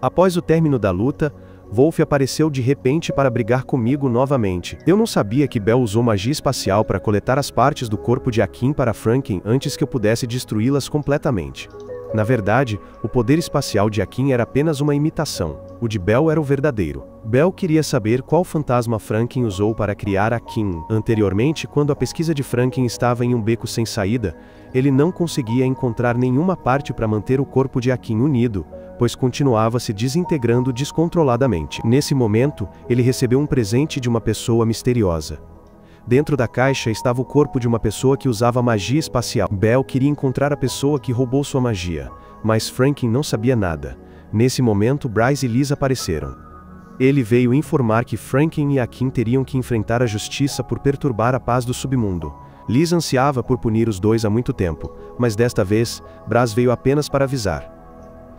Após o término da luta, Wolf apareceu de repente para brigar comigo novamente. Eu não sabia que Belle usou magia espacial para coletar as partes do corpo de Akin para Franklin antes que eu pudesse destruí-las completamente. Na verdade, o poder espacial de Akin era apenas uma imitação. O de Belle era o verdadeiro. Belle queria saber qual fantasma Franklin usou para criar Akin. Anteriormente, quando a pesquisa de Franklin estava em um beco sem saída, ele não conseguia encontrar nenhuma parte para manter o corpo de Akin unido, pois continuava se desintegrando descontroladamente. Nesse momento, ele recebeu um presente de uma pessoa misteriosa. Dentro da caixa estava o corpo de uma pessoa que usava magia espacial. Belle queria encontrar a pessoa que roubou sua magia, mas Franklin não sabia nada. Nesse momento, Bryce e Liz apareceram. Ele veio informar que Franklin e Akin teriam que enfrentar a justiça por perturbar a paz do submundo. Liz ansiava por punir os 2 há muito tempo, mas desta vez, Bryce veio apenas para avisar.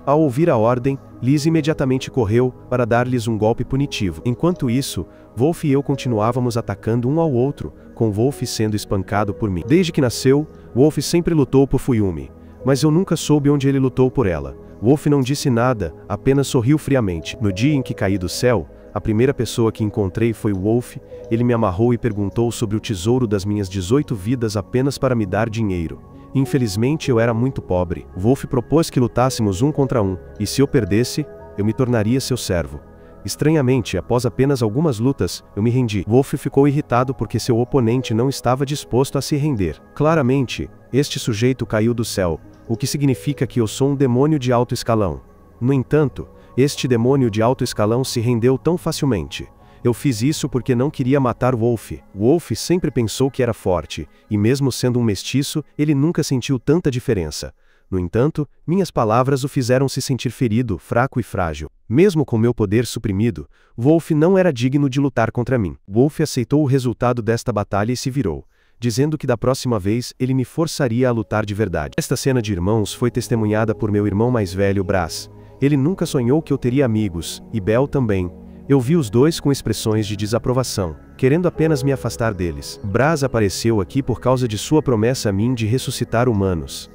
Ao ouvir a ordem, Liz imediatamente correu para dar-lhes um golpe punitivo. Enquanto isso, Wolf e eu continuávamos atacando um ao outro, com Wolf sendo espancado por mim. Desde que nasceu, Wolf sempre lutou por Fuyumi, mas eu nunca soube onde ele lutou por ela. Wolf não disse nada, apenas sorriu friamente. No dia em que caí do céu, a primeira pessoa que encontrei foi Wolf. Ele me amarrou e perguntou sobre o tesouro das minhas 18 vidas apenas para me dar dinheiro. Infelizmente eu era muito pobre. Wolf propôs que lutássemos 1 contra 1, e se eu perdesse, eu me tornaria seu servo. Estranhamente, após apenas algumas lutas, eu me rendi. Wolf ficou irritado porque seu oponente não estava disposto a se render. Claramente, este sujeito caiu do céu, o que significa que eu sou um demônio de alto escalão. No entanto, este demônio de alto escalão se rendeu tão facilmente. Eu fiz isso porque não queria matar Wolf. Wolf sempre pensou que era forte, e mesmo sendo um mestiço, ele nunca sentiu tanta diferença. No entanto, minhas palavras o fizeram se sentir ferido, fraco e frágil. Mesmo com meu poder suprimido, Wolf não era digno de lutar contra mim. Wolf aceitou o resultado desta batalha e se virou, dizendo que da próxima vez ele me forçaria a lutar de verdade. Esta cena de irmãos foi testemunhada por meu irmão mais velho, Braz. Ele nunca sonhou que eu teria amigos, e Belle também. Eu vi os 2 com expressões de desaprovação, querendo apenas me afastar deles. Braz apareceu aqui por causa de sua promessa a mim de ressuscitar humanos.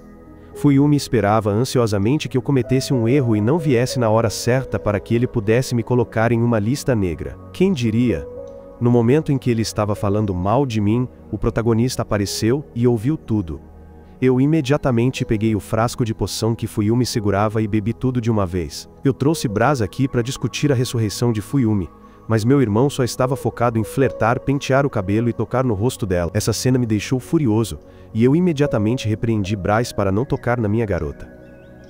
Fuyumi esperava ansiosamente que eu cometesse um erro e não viesse na hora certa para que ele pudesse me colocar em uma lista negra. Quem diria? No momento em que ele estava falando mal de mim, o protagonista apareceu e ouviu tudo. Eu imediatamente peguei o frasco de poção que Fuyumi segurava e bebi tudo de uma vez. Eu trouxe Braz aqui para discutir a ressurreição de Fuyumi, mas meu irmão só estava focado em flertar, pentear o cabelo e tocar no rosto dela. Essa cena me deixou furioso, e eu imediatamente repreendi Braz para não tocar na minha garota.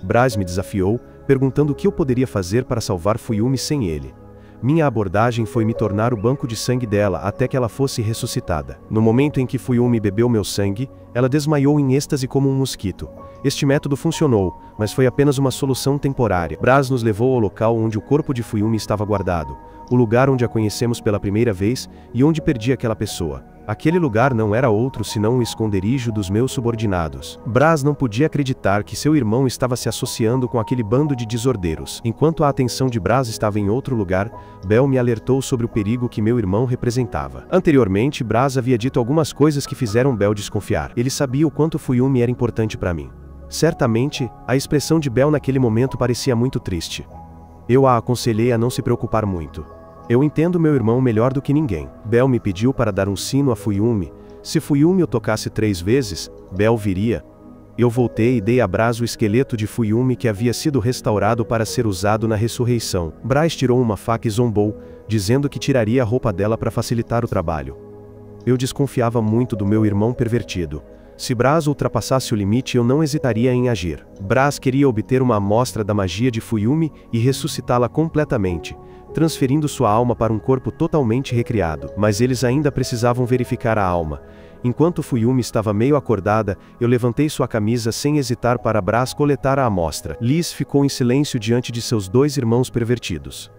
Braz me desafiou, perguntando o que eu poderia fazer para salvar Fuyumi sem ele. Minha abordagem foi me tornar o banco de sangue dela até que ela fosse ressuscitada. No momento em que Fuyumi bebeu meu sangue, ela desmaiou em êxtase como um mosquito. Este método funcionou, mas foi apenas uma solução temporária. Braz nos levou ao local onde o corpo de Fuyumi estava guardado, o lugar onde a conhecemos pela primeira vez e onde perdi aquela pessoa. Aquele lugar não era outro senão um esconderijo dos meus subordinados. Braz não podia acreditar que seu irmão estava se associando com aquele bando de desordeiros. Enquanto a atenção de Braz estava em outro lugar, Bel me alertou sobre o perigo que meu irmão representava. Anteriormente, Braz havia dito algumas coisas que fizeram Bel desconfiar. Ele sabia o quanto Fuyumi era importante para mim. Certamente, a expressão de Bel naquele momento parecia muito triste. Eu a aconselhei a não se preocupar muito. Eu entendo meu irmão melhor do que ninguém. Bel me pediu para dar um sino a Fuyumi. Se Fuyumi o tocasse 3 vezes, Bel viria. Eu voltei e dei a Braz o esqueleto de Fuyumi que havia sido restaurado para ser usado na ressurreição. Braz tirou uma faca e zombou, dizendo que tiraria a roupa dela para facilitar o trabalho. Eu desconfiava muito do meu irmão pervertido. Se Braz ultrapassasse o limite, eu não hesitaria em agir. Braz queria obter uma amostra da magia de Fuyumi e ressuscitá-la completamente, transferindo sua alma para um corpo totalmente recriado. Mas eles ainda precisavam verificar a alma. Enquanto Fuyumi estava meio acordada, eu levantei sua camisa sem hesitar para Braz coletar a amostra. Liz ficou em silêncio diante de seus 2 irmãos pervertidos.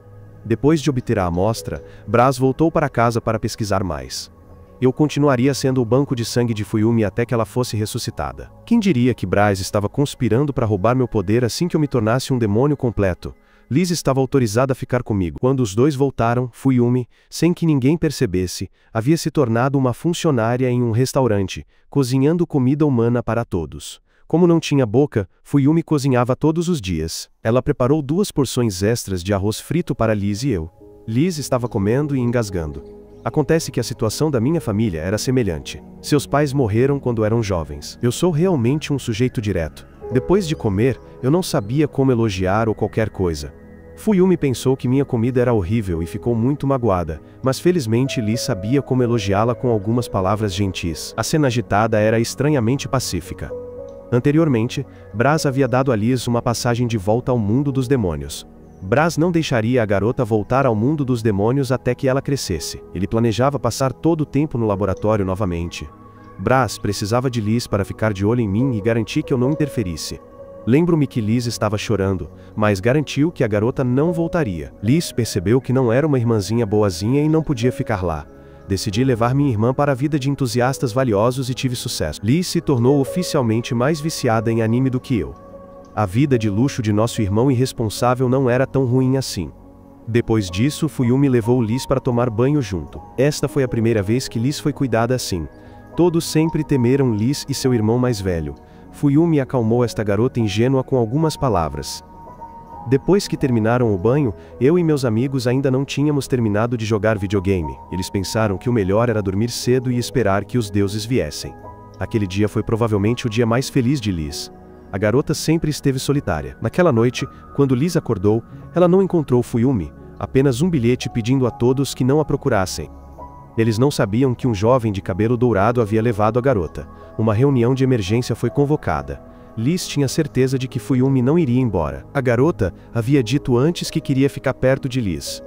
Depois de obter a amostra, Braz voltou para casa para pesquisar mais. Eu continuaria sendo o banco de sangue de Fuyumi até que ela fosse ressuscitada. Quem diria que Braz estava conspirando para roubar meu poder assim que eu me tornasse um demônio completo? Liz estava autorizada a ficar comigo. Quando os 2 voltaram, Fuyumi, sem que ninguém percebesse, havia se tornado uma funcionária em um restaurante, cozinhando comida humana para todos. Como não tinha boca, Fuyumi cozinhava todos os dias. Ela preparou 2 porções extras de arroz frito para Liz e eu. Liz estava comendo e engasgando. Acontece que a situação da minha família era semelhante. Seus pais morreram quando eram jovens. Eu sou realmente um sujeito direto. Depois de comer, eu não sabia como elogiar ou qualquer coisa. Fuyumi pensou que minha comida era horrível e ficou muito magoada, mas felizmente Liz sabia como elogiá-la com algumas palavras gentis. A cena agitada era estranhamente pacífica. Anteriormente, Braz havia dado a Liz uma passagem de volta ao mundo dos demônios. Braz não deixaria a garota voltar ao mundo dos demônios até que ela crescesse. Ele planejava passar todo o tempo no laboratório novamente. Braz precisava de Liz para ficar de olho em mim e garantir que eu não interferisse. Lembro-me que Liz estava chorando, mas garantiu que a garota não voltaria. Liz percebeu que não era uma irmãzinha boazinha e não podia ficar lá. Decidi levar minha irmã para a vida de entusiastas valiosos e tive sucesso. Liz se tornou oficialmente mais viciada em anime do que eu. A vida de luxo de nosso irmão irresponsável não era tão ruim assim. Depois disso, Fuyumi levou Liz para tomar banho junto. Esta foi a primeira vez que Liz foi cuidada assim. Todos sempre temeram Liz e seu irmão mais velho. Fuyumi acalmou esta garota ingênua com algumas palavras. Depois que terminaram o banho, eu e meus amigos ainda não tínhamos terminado de jogar videogame. Eles pensaram que o melhor era dormir cedo e esperar que os deuses viessem. Aquele dia foi provavelmente o dia mais feliz de Liz. A garota sempre esteve solitária. Naquela noite, quando Liz acordou, ela não encontrou Fuyumi, apenas um bilhete pedindo a todos que não a procurassem. Eles não sabiam que um jovem de cabelo dourado havia levado a garota. Uma reunião de emergência foi convocada. Liz tinha certeza de que Fuyumi não iria embora. A garota havia dito antes que queria ficar perto de Liz.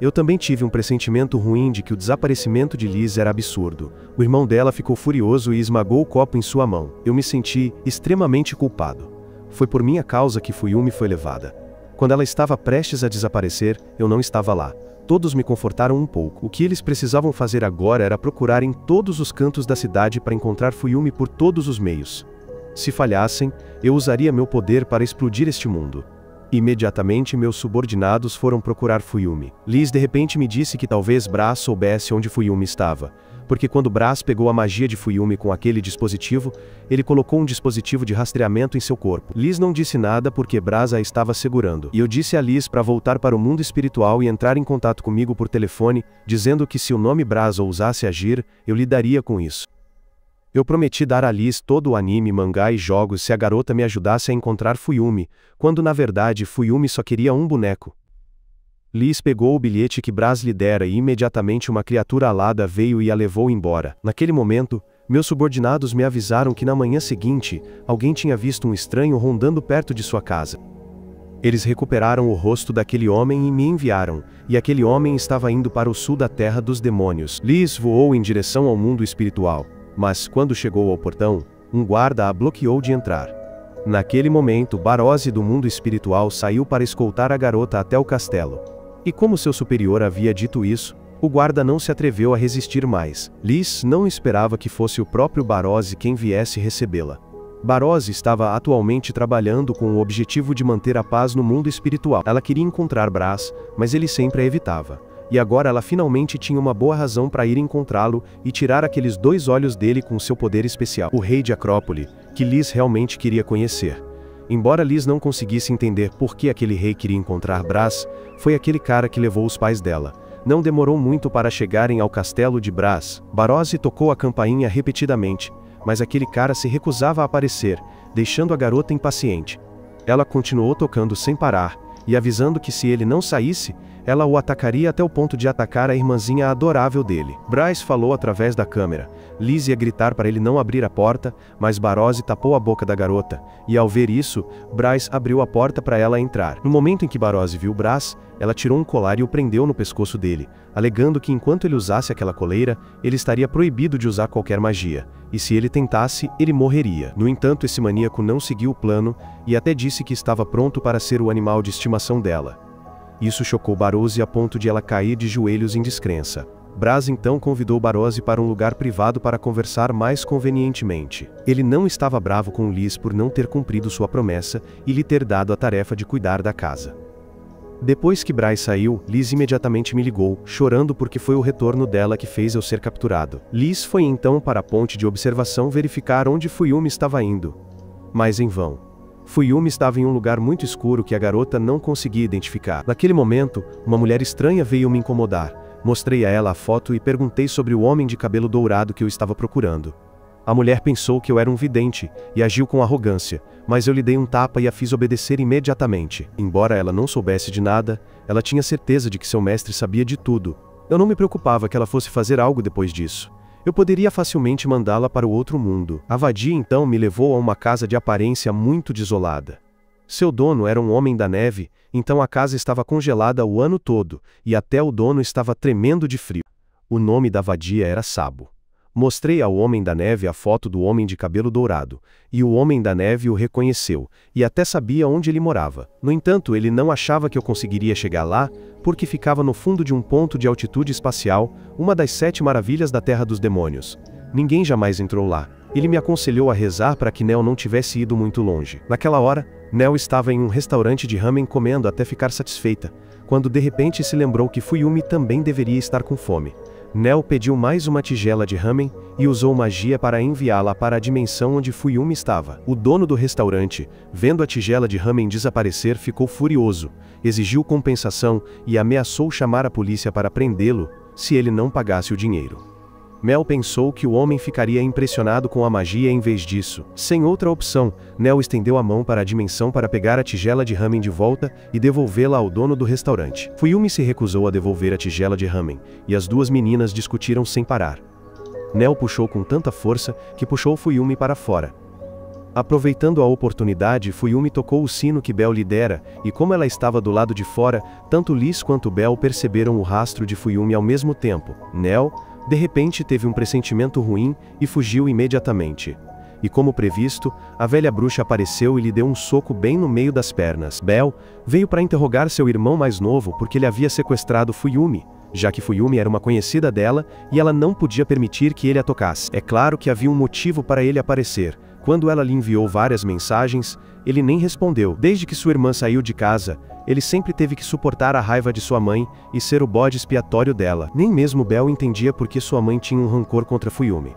Eu também tive um pressentimento ruim de que o desaparecimento de Liz era absurdo. O irmão dela ficou furioso e esmagou o copo em sua mão. Eu me senti extremamente culpado. Foi por minha causa que Fuyumi foi levada. Quando ela estava prestes a desaparecer, eu não estava lá. Todos me confortaram um pouco. O que eles precisavam fazer agora era procurar em todos os cantos da cidade para encontrar Fuyumi por todos os meios. Se falhassem, eu usaria meu poder para explodir este mundo. Imediatamente meus subordinados foram procurar Fuyumi. Liz de repente me disse que talvez Braz soubesse onde Fuyumi estava, porque quando Braz pegou a magia de Fuyumi com aquele dispositivo, ele colocou um dispositivo de rastreamento em seu corpo. Liz não disse nada porque Braz a estava segurando, e eu disse a Liz para voltar para o mundo espiritual e entrar em contato comigo por telefone, dizendo que se o nome Braz ousasse agir, eu lidaria com isso. Eu prometi dar a Liz todo o anime, mangá e jogos se a garota me ajudasse a encontrar Fuyumi, quando na verdade Fuyumi só queria um boneco. Liz pegou o bilhete que Braz lhe dera e imediatamente uma criatura alada veio e a levou embora. Naquele momento, meus subordinados me avisaram que na manhã seguinte, alguém tinha visto um estranho rondando perto de sua casa. Eles recuperaram o rosto daquele homem e me enviaram, e aquele homem estava indo para o sul da terra dos demônios. Liz voou em direção ao mundo espiritual, mas quando chegou ao portão, um guarda a bloqueou de entrar. Naquele momento, Barozzi do mundo espiritual saiu para escoltar a garota até o castelo. E como seu superior havia dito isso, o guarda não se atreveu a resistir mais. Liz não esperava que fosse o próprio Barozzi quem viesse recebê-la. Barozzi estava atualmente trabalhando com o objetivo de manter a paz no mundo espiritual. Ela queria encontrar Braz, mas ele sempre a evitava. E agora ela finalmente tinha uma boa razão para ir encontrá-lo e tirar aqueles 2 olhos dele com seu poder especial. O rei de Acrópole, que Liz realmente queria conhecer. Embora Liz não conseguisse entender por que aquele rei queria encontrar Braz, foi aquele cara que levou os pais dela. Não demorou muito para chegarem ao castelo de Braz. Barozzi tocou a campainha repetidamente, mas aquele cara se recusava a aparecer, deixando a garota impaciente. Ela continuou tocando sem parar, e avisando que se ele não saísse, ela o atacaria até o ponto de atacar a irmãzinha adorável dele. Braz falou através da câmera. Liz ia gritar para ele não abrir a porta, mas Barozzi tapou a boca da garota, e ao ver isso, Braz abriu a porta para ela entrar. No momento em que Barozzi viu Braz, ela tirou um colar e o prendeu no pescoço dele, alegando que enquanto ele usasse aquela coleira, ele estaria proibido de usar qualquer magia, e se ele tentasse, ele morreria. No entanto, esse maníaco não seguiu o plano, e até disse que estava pronto para ser o animal de estimação dela. Isso chocou Barozzi a ponto de ela cair de joelhos em descrença. Braz então convidou Barozzi para um lugar privado para conversar mais convenientemente. Ele não estava bravo com Liz por não ter cumprido sua promessa e lhe ter dado a tarefa de cuidar da casa. Depois que Braz saiu, Liz imediatamente me ligou, chorando porque foi o retorno dela que fez eu ser capturado. Liz foi então para a ponte de observação verificar onde Fuyumi estava indo. Mas em vão. Fuyumi estava em um lugar muito escuro que a garota não conseguia identificar. Naquele momento, uma mulher estranha veio me incomodar. Mostrei a ela a foto e perguntei sobre o homem de cabelo dourado que eu estava procurando. A mulher pensou que eu era um vidente, e agiu com arrogância, mas eu lhe dei um tapa e a fiz obedecer imediatamente. Embora ela não soubesse de nada, ela tinha certeza de que seu mestre sabia de tudo. Eu não me preocupava que ela fosse fazer algo depois disso. Eu poderia facilmente mandá-la para o outro mundo. A vadia então me levou a uma casa de aparência muito desolada. Seu dono era um homem da neve, então a casa estava congelada o ano todo, e até o dono estava tremendo de frio. O nome da vadia era Sabo. Mostrei ao homem da neve a foto do homem de cabelo dourado, e o homem da neve o reconheceu, e até sabia onde ele morava. No entanto, ele não achava que eu conseguiria chegar lá, porque ficava no fundo de um ponto de altitude espacial, uma das 7 maravilhas da Terra dos Demônios. Ninguém jamais entrou lá. Ele me aconselhou a rezar para que Nel não tivesse ido muito longe. Naquela hora, Nel estava em um restaurante de ramen comendo até ficar satisfeita, quando de repente se lembrou que Fuyumi também deveria estar com fome. Nel pediu mais uma tigela de ramen e usou magia para enviá-la para a dimensão onde Fuyumi estava. O dono do restaurante, vendo a tigela de ramen desaparecer, ficou furioso, exigiu compensação e ameaçou chamar a polícia para prendê-lo se ele não pagasse o dinheiro. Mel pensou que o homem ficaria impressionado com a magia em vez disso. Sem outra opção, Nel estendeu a mão para a dimensão para pegar a tigela de ramen de volta e devolvê-la ao dono do restaurante. Fuyumi se recusou a devolver a tigela de ramen, e as duas meninas discutiram sem parar. Nel puxou com tanta força que puxou Fuyumi para fora. Aproveitando a oportunidade, Fuyumi tocou o sino que Bel lhe dera, e como ela estava do lado de fora, tanto Liz quanto Bel perceberam o rastro de Fuyumi ao mesmo tempo. Nel, de repente, teve um pressentimento ruim e fugiu imediatamente. E como previsto, a velha bruxa apareceu e lhe deu um soco bem no meio das pernas. Bel veio para interrogar seu irmão mais novo porque ele havia sequestrado Fuyumi, já que Fuyumi era uma conhecida dela e ela não podia permitir que ele a tocasse. É claro que havia um motivo para ele aparecer, Quando ela lhe enviou várias mensagens, ele nem respondeu. Desde que sua irmã saiu de casa, ele sempre teve que suportar a raiva de sua mãe e ser o bode expiatório dela. Nem mesmo Bel entendia por que sua mãe tinha um rancor contra Fuyumi.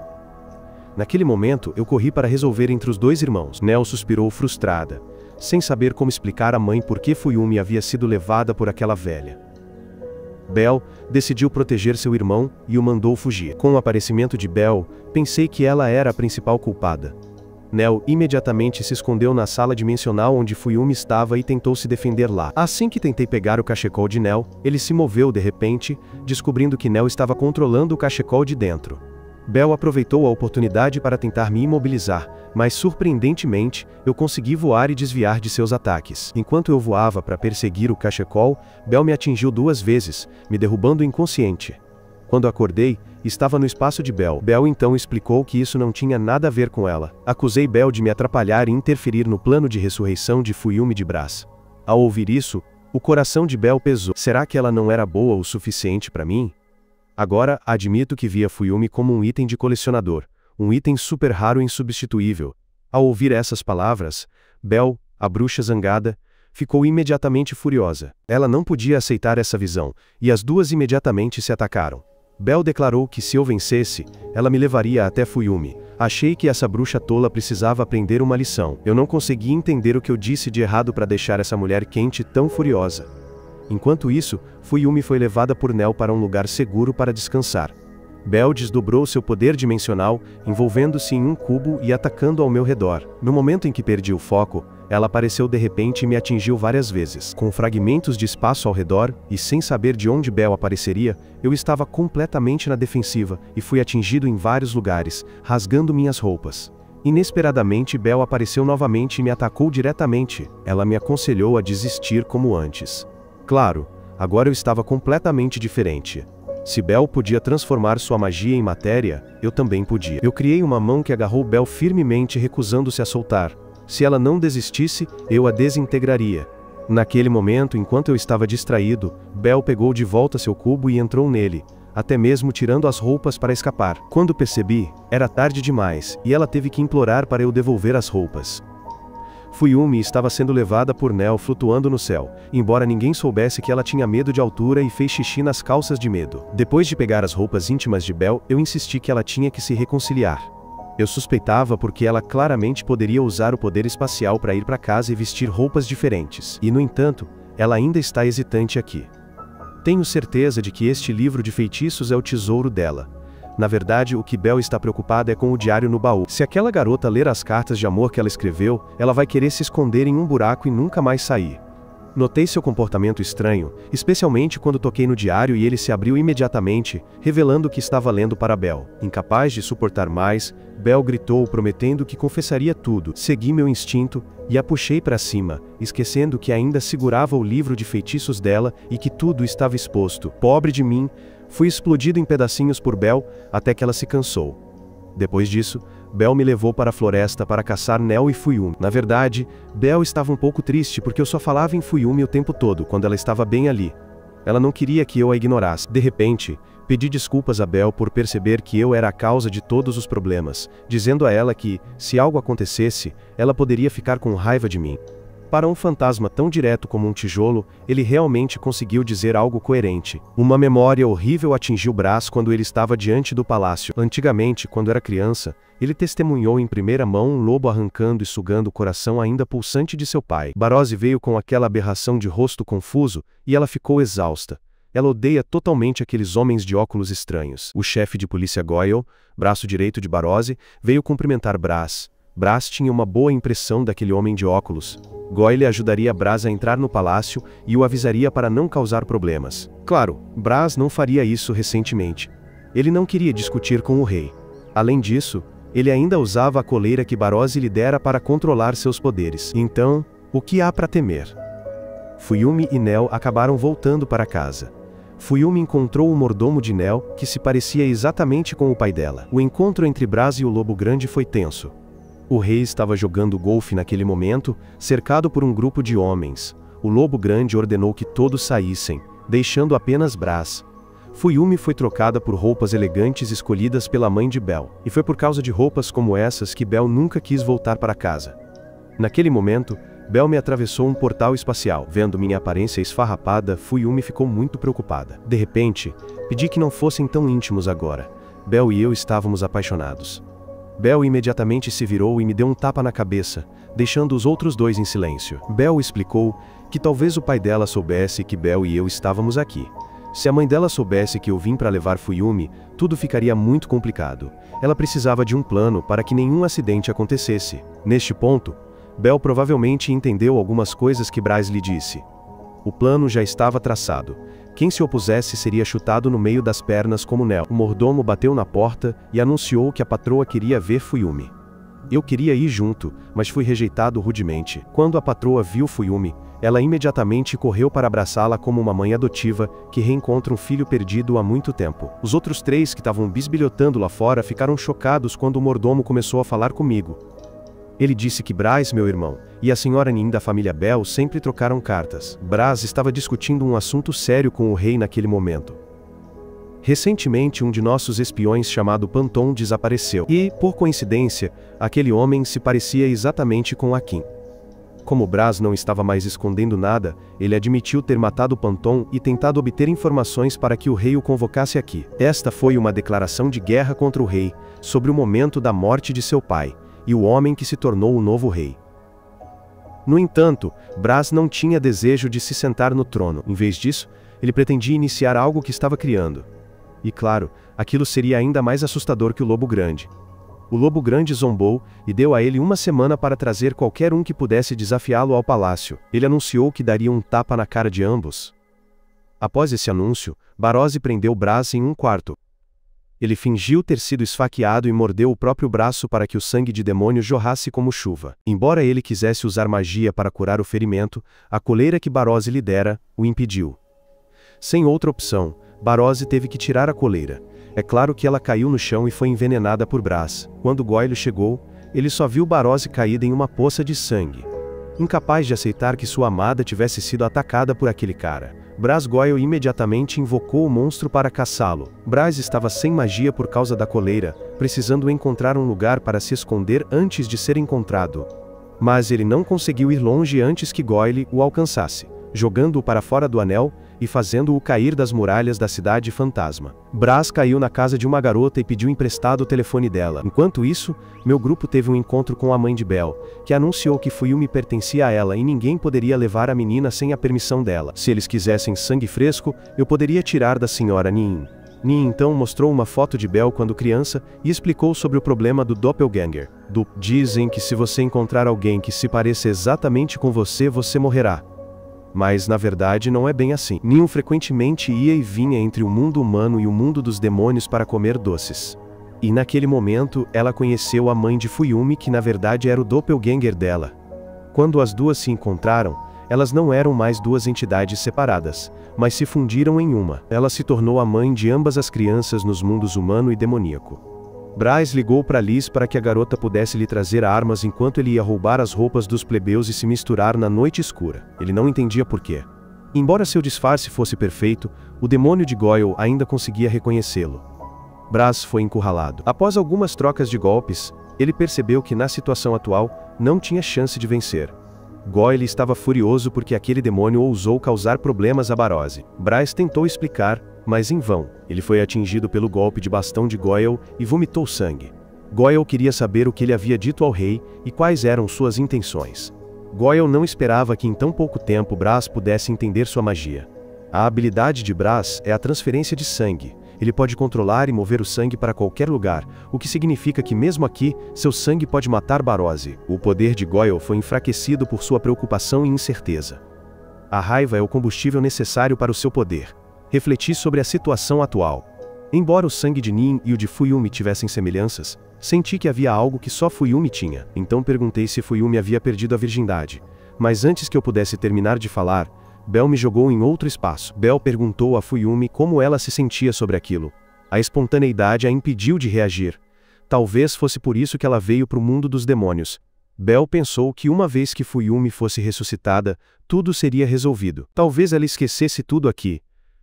Naquele momento, eu corri para resolver entre os dois irmãos. Nel suspirou frustrada, sem saber como explicar à mãe por que Fuyumi havia sido levada por aquela velha. Bel decidiu proteger seu irmão e o mandou fugir. Com o aparecimento de Bel, pensei que ela era a principal culpada. Nel imediatamente se escondeu na sala dimensional onde Fuyumi estava e tentou se defender lá. Assim que tentei pegar o cachecol de Nel, ele se moveu de repente, descobrindo que Nel estava controlando o cachecol de dentro. Bel aproveitou a oportunidade para tentar me imobilizar, mas surpreendentemente, eu consegui voar e desviar de seus ataques. Enquanto eu voava para perseguir o cachecol, Bel me atingiu 2 vezes, me derrubando inconsciente. Quando acordei, estava no espaço de Bel. Bel então explicou que isso não tinha nada a ver com ela. Acusei Bel de me atrapalhar e interferir no plano de ressurreição de Fuyumi de Brass. Ao ouvir isso, o coração de Bel pesou. Será que ela não era boa o suficiente para mim? Agora, admito que via Fuyumi como um item de colecionador, um item super raro e insubstituível. Ao ouvir essas palavras, Bel, a bruxa zangada, ficou imediatamente furiosa. Ela não podia aceitar essa visão, e as duas imediatamente se atacaram. Bel declarou que se eu vencesse, ela me levaria até Fuyumi. Achei que essa bruxa tola precisava aprender uma lição. Eu não consegui entender o que eu disse de errado para deixar essa mulher quente tão furiosa. Enquanto isso, Fuyumi foi levada por Nel para um lugar seguro para descansar. Bel desdobrou seu poder dimensional, envolvendo-se em um cubo e atacando ao meu redor. No momento em que perdi o foco, ela apareceu de repente e me atingiu várias vezes. Com fragmentos de espaço ao redor, e sem saber de onde Bel apareceria, eu estava completamente na defensiva, e fui atingido em vários lugares, rasgando minhas roupas. Inesperadamente Bel apareceu novamente e me atacou diretamente. Ela me aconselhou a desistir como antes. Claro, agora eu estava completamente diferente. Se Bel podia transformar sua magia em matéria, eu também podia. Eu criei uma mão que agarrou Bel firmemente, recusando-se a soltar. Se ela não desistisse, eu a desintegraria. Naquele momento, enquanto eu estava distraído, Bel pegou de volta seu cubo e entrou nele, até mesmo tirando as roupas para escapar. Quando percebi, era tarde demais, e ela teve que implorar para eu devolver as roupas. Fuyumi estava sendo levada por Nel flutuando no céu, embora ninguém soubesse que ela tinha medo de altura e fez xixi nas calças de medo. Depois de pegar as roupas íntimas de Bel, eu insisti que ela tinha que se reconciliar. Eu suspeitava porque ela claramente poderia usar o poder espacial para ir para casa e vestir roupas diferentes. E no entanto, ela ainda está hesitante aqui. Tenho certeza de que este livro de feitiços é o tesouro dela. Na verdade, o que Bel está preocupada é com o diário no baú. Se aquela garota ler as cartas de amor que ela escreveu, ela vai querer se esconder em um buraco e nunca mais sair. Notei seu comportamento estranho, especialmente quando toquei no diário e ele se abriu imediatamente, revelando que estava lendo para Bel. Incapaz de suportar mais, Bel gritou, prometendo que confessaria tudo. Segui meu instinto e a puxei para cima, esquecendo que ainda segurava o livro de feitiços dela e que tudo estava exposto. Pobre de mim, fui explodido em pedacinhos por Bel, até que ela se cansou. Depois disso, Bel me levou para a floresta para caçar Nel e Fuyumi. Na verdade, Bel estava um pouco triste porque eu só falava em Fuyumi o tempo todo, quando ela estava bem ali. Ela não queria que eu a ignorasse. De repente, pedi desculpas a Bel por perceber que eu era a causa de todos os problemas, dizendo a ela que, se algo acontecesse, ela poderia ficar com raiva de mim. Para um fantasma tão direto como um tijolo, ele realmente conseguiu dizer algo coerente. Uma memória horrível atingiu Brass quando ele estava diante do palácio. Antigamente, quando era criança, ele testemunhou em primeira mão um lobo arrancando e sugando o coração ainda pulsante de seu pai. Barose veio com aquela aberração de rosto confuso, e ela ficou exausta. Ela odeia totalmente aqueles homens de óculos estranhos. O chefe de polícia Goyle, braço direito de Barose, veio cumprimentar Brass. Brass tinha uma boa impressão daquele homem de óculos. Goyle ajudaria Brass a entrar no palácio e o avisaria para não causar problemas. Claro, Brass não faria isso recentemente. Ele não queria discutir com o rei. Além disso, ele ainda usava a coleira que Barose lhe dera para controlar seus poderes. Então, o que há para temer? Fuyumi e Nel acabaram voltando para casa. Fuyumi encontrou o mordomo de Nel, que se parecia exatamente com o pai dela. O encontro entre Brass e o Lobo Grande foi tenso. O rei estava jogando golfe naquele momento, cercado por um grupo de homens. O Lobo Grande ordenou que todos saíssem, deixando apenas Brass. Fuyumi foi trocada por roupas elegantes escolhidas pela mãe de Belle, e foi por causa de roupas como essas que Belle nunca quis voltar para casa. Naquele momento, Belle me atravessou um portal espacial. Vendo minha aparência esfarrapada, Fuyumi ficou muito preocupada. De repente, pedi que não fossem tão íntimos agora. Belle e eu estávamos apaixonados. Belle imediatamente se virou e me deu um tapa na cabeça, deixando os outros dois em silêncio. Belle explicou que talvez o pai dela soubesse que Belle e eu estávamos aqui. Se a mãe dela soubesse que eu vim para levar Fuyumi, tudo ficaria muito complicado. Ela precisava de um plano para que nenhum acidente acontecesse. Neste ponto, Belle provavelmente entendeu algumas coisas que Braz lhe disse. O plano já estava traçado. Quem se opusesse seria chutado no meio das pernas como Nel. O mordomo bateu na porta e anunciou que a patroa queria ver Fuyumi. Eu queria ir junto, mas fui rejeitado rudemente. Quando a patroa viu Fuyumi, ela imediatamente correu para abraçá-la como uma mãe adotiva que reencontra um filho perdido há muito tempo. Os outros três que estavam bisbilhotando lá fora ficaram chocados quando o mordomo começou a falar comigo. Ele disse que Braz, meu irmão, e a senhora Nin da família Belle sempre trocaram cartas. Braz estava discutindo um assunto sério com o rei naquele momento. Recentemente, um de nossos espiões chamado Panton desapareceu, e, por coincidência, aquele homem se parecia exatamente com Akin. Como Braz não estava mais escondendo nada, ele admitiu ter matado Panton e tentado obter informações para que o rei o convocasse aqui. Esta foi uma declaração de guerra contra o rei, sobre o momento da morte de seu pai, e o homem que se tornou o novo rei. No entanto, Braz não tinha desejo de se sentar no trono. Em vez disso, ele pretendia iniciar algo que estava criando. E claro, aquilo seria ainda mais assustador que o Lobo Grande. O Lobo Grande zombou e deu a ele uma semana para trazer qualquer um que pudesse desafiá-lo ao palácio. Ele anunciou que daria um tapa na cara de ambos. Após esse anúncio, Barozzi prendeu Braz em um quarto. Ele fingiu ter sido esfaqueado e mordeu o próprio braço para que o sangue de demônio jorrasse como chuva. Embora ele quisesse usar magia para curar o ferimento, a coleira que Barozzi lhe dera o impediu. Sem outra opção, Barozzi teve que tirar a coleira. É claro que ela caiu no chão e foi envenenada por Braz. Quando Goyle chegou, ele só viu Barozzi caída em uma poça de sangue. Incapaz de aceitar que sua amada tivesse sido atacada por aquele cara, Braz Goyle imediatamente invocou o monstro para caçá-lo. Braz estava sem magia por causa da coleira, precisando encontrar um lugar para se esconder antes de ser encontrado. Mas ele não conseguiu ir longe antes que Goyle o alcançasse, jogando-o para fora do anel e fazendo-o cair das muralhas da cidade fantasma. Braz caiu na casa de uma garota e pediu emprestado o telefone dela. Enquanto isso, meu grupo teve um encontro com a mãe de Belle, que anunciou que Fuyumi pertencia a ela e ninguém poderia levar a menina sem a permissão dela. Se eles quisessem sangue fresco, eu poderia tirar da senhora Nin. Nin então mostrou uma foto de Belle quando criança e explicou sobre o problema do doppelganger. Dizem que se você encontrar alguém que se pareça exatamente com você, você morrerá. Mas na verdade não é bem assim. Nin frequentemente ia e vinha entre o mundo humano e o mundo dos demônios para comer doces. E naquele momento, ela conheceu a mãe de Fuyumi, que na verdade era o doppelganger dela. Quando as duas se encontraram, elas não eram mais duas entidades separadas, mas se fundiram em uma. Ela se tornou a mãe de ambas as crianças nos mundos humano e demoníaco. Braz ligou para Liz para que a garota pudesse lhe trazer armas enquanto ele ia roubar as roupas dos plebeus e se misturar na noite escura. Ele não entendia por quê. Embora seu disfarce fosse perfeito, o demônio de Goyle ainda conseguia reconhecê-lo. Braz foi encurralado. Após algumas trocas de golpes, ele percebeu que na situação atual, não tinha chance de vencer. Goyle estava furioso porque aquele demônio ousou causar problemas a Barozzi. Braz tentou explicar, mas em vão. Ele foi atingido pelo golpe de bastão de Goyle e vomitou sangue. Goyle queria saber o que ele havia dito ao rei e quais eram suas intenções. Goyle não esperava que em tão pouco tempo Braz pudesse entender sua magia. A habilidade de Braz é a transferência de sangue. Ele pode controlar e mover o sangue para qualquer lugar, o que significa que mesmo aqui, seu sangue pode matar Barozzi. O poder de Goyle foi enfraquecido por sua preocupação e incerteza. A raiva é o combustível necessário para o seu poder. Refleti sobre a situação atual. Embora o sangue de Nin e o de Fuyumi tivessem semelhanças, senti que havia algo que só Fuyumi tinha. Então perguntei se Fuyumi havia perdido a virgindade. Mas antes que eu pudesse terminar de falar, Belle me jogou em outro espaço. Belle perguntou a Fuyumi como ela se sentia sobre aquilo. A espontaneidade a impediu de reagir. Talvez fosse por isso que ela veio para o mundo dos demônios. Belle pensou que uma vez que Fuyumi fosse ressuscitada, tudo seria resolvido. Talvez ela esquecesse tudo aqui.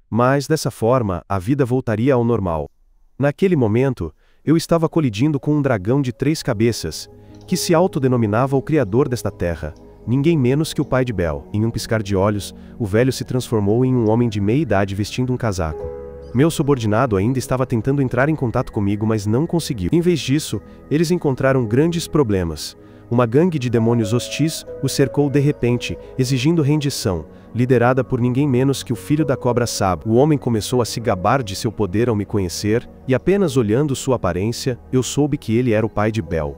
Mas, dessa forma, a vida voltaria ao normal. Naquele momento, eu estava colidindo com um dragão de 3 cabeças, que se autodenominava o criador desta terra, ninguém menos que o pai de Bel. Em um piscar de olhos, o velho se transformou em um homem de meia idade vestindo um casaco. Meu subordinado ainda estava tentando entrar em contato comigo, mas não conseguiu. Em vez disso, eles encontraram grandes problemas. Uma gangue de demônios hostis o cercou de repente, exigindo rendição, liderada por ninguém menos que o filho da cobra Sab. O homem começou a se gabar de seu poder ao me conhecer, e apenas olhando sua aparência, eu soube que ele era o pai de Bel.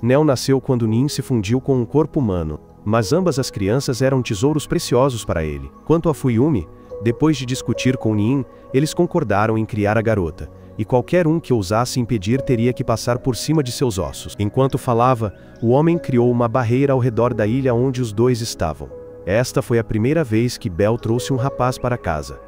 Nel nasceu quando Nin se fundiu com um corpo humano, mas ambas as crianças eram tesouros preciosos para ele. Quanto a Fuyumi, depois de discutir com Nin, eles concordaram em criar a garota, e qualquer um que ousasse impedir teria que passar por cima de seus ossos. Enquanto falava, o homem criou uma barreira ao redor da ilha onde os dois estavam. Esta foi a primeira vez que Bel trouxe um rapaz para casa.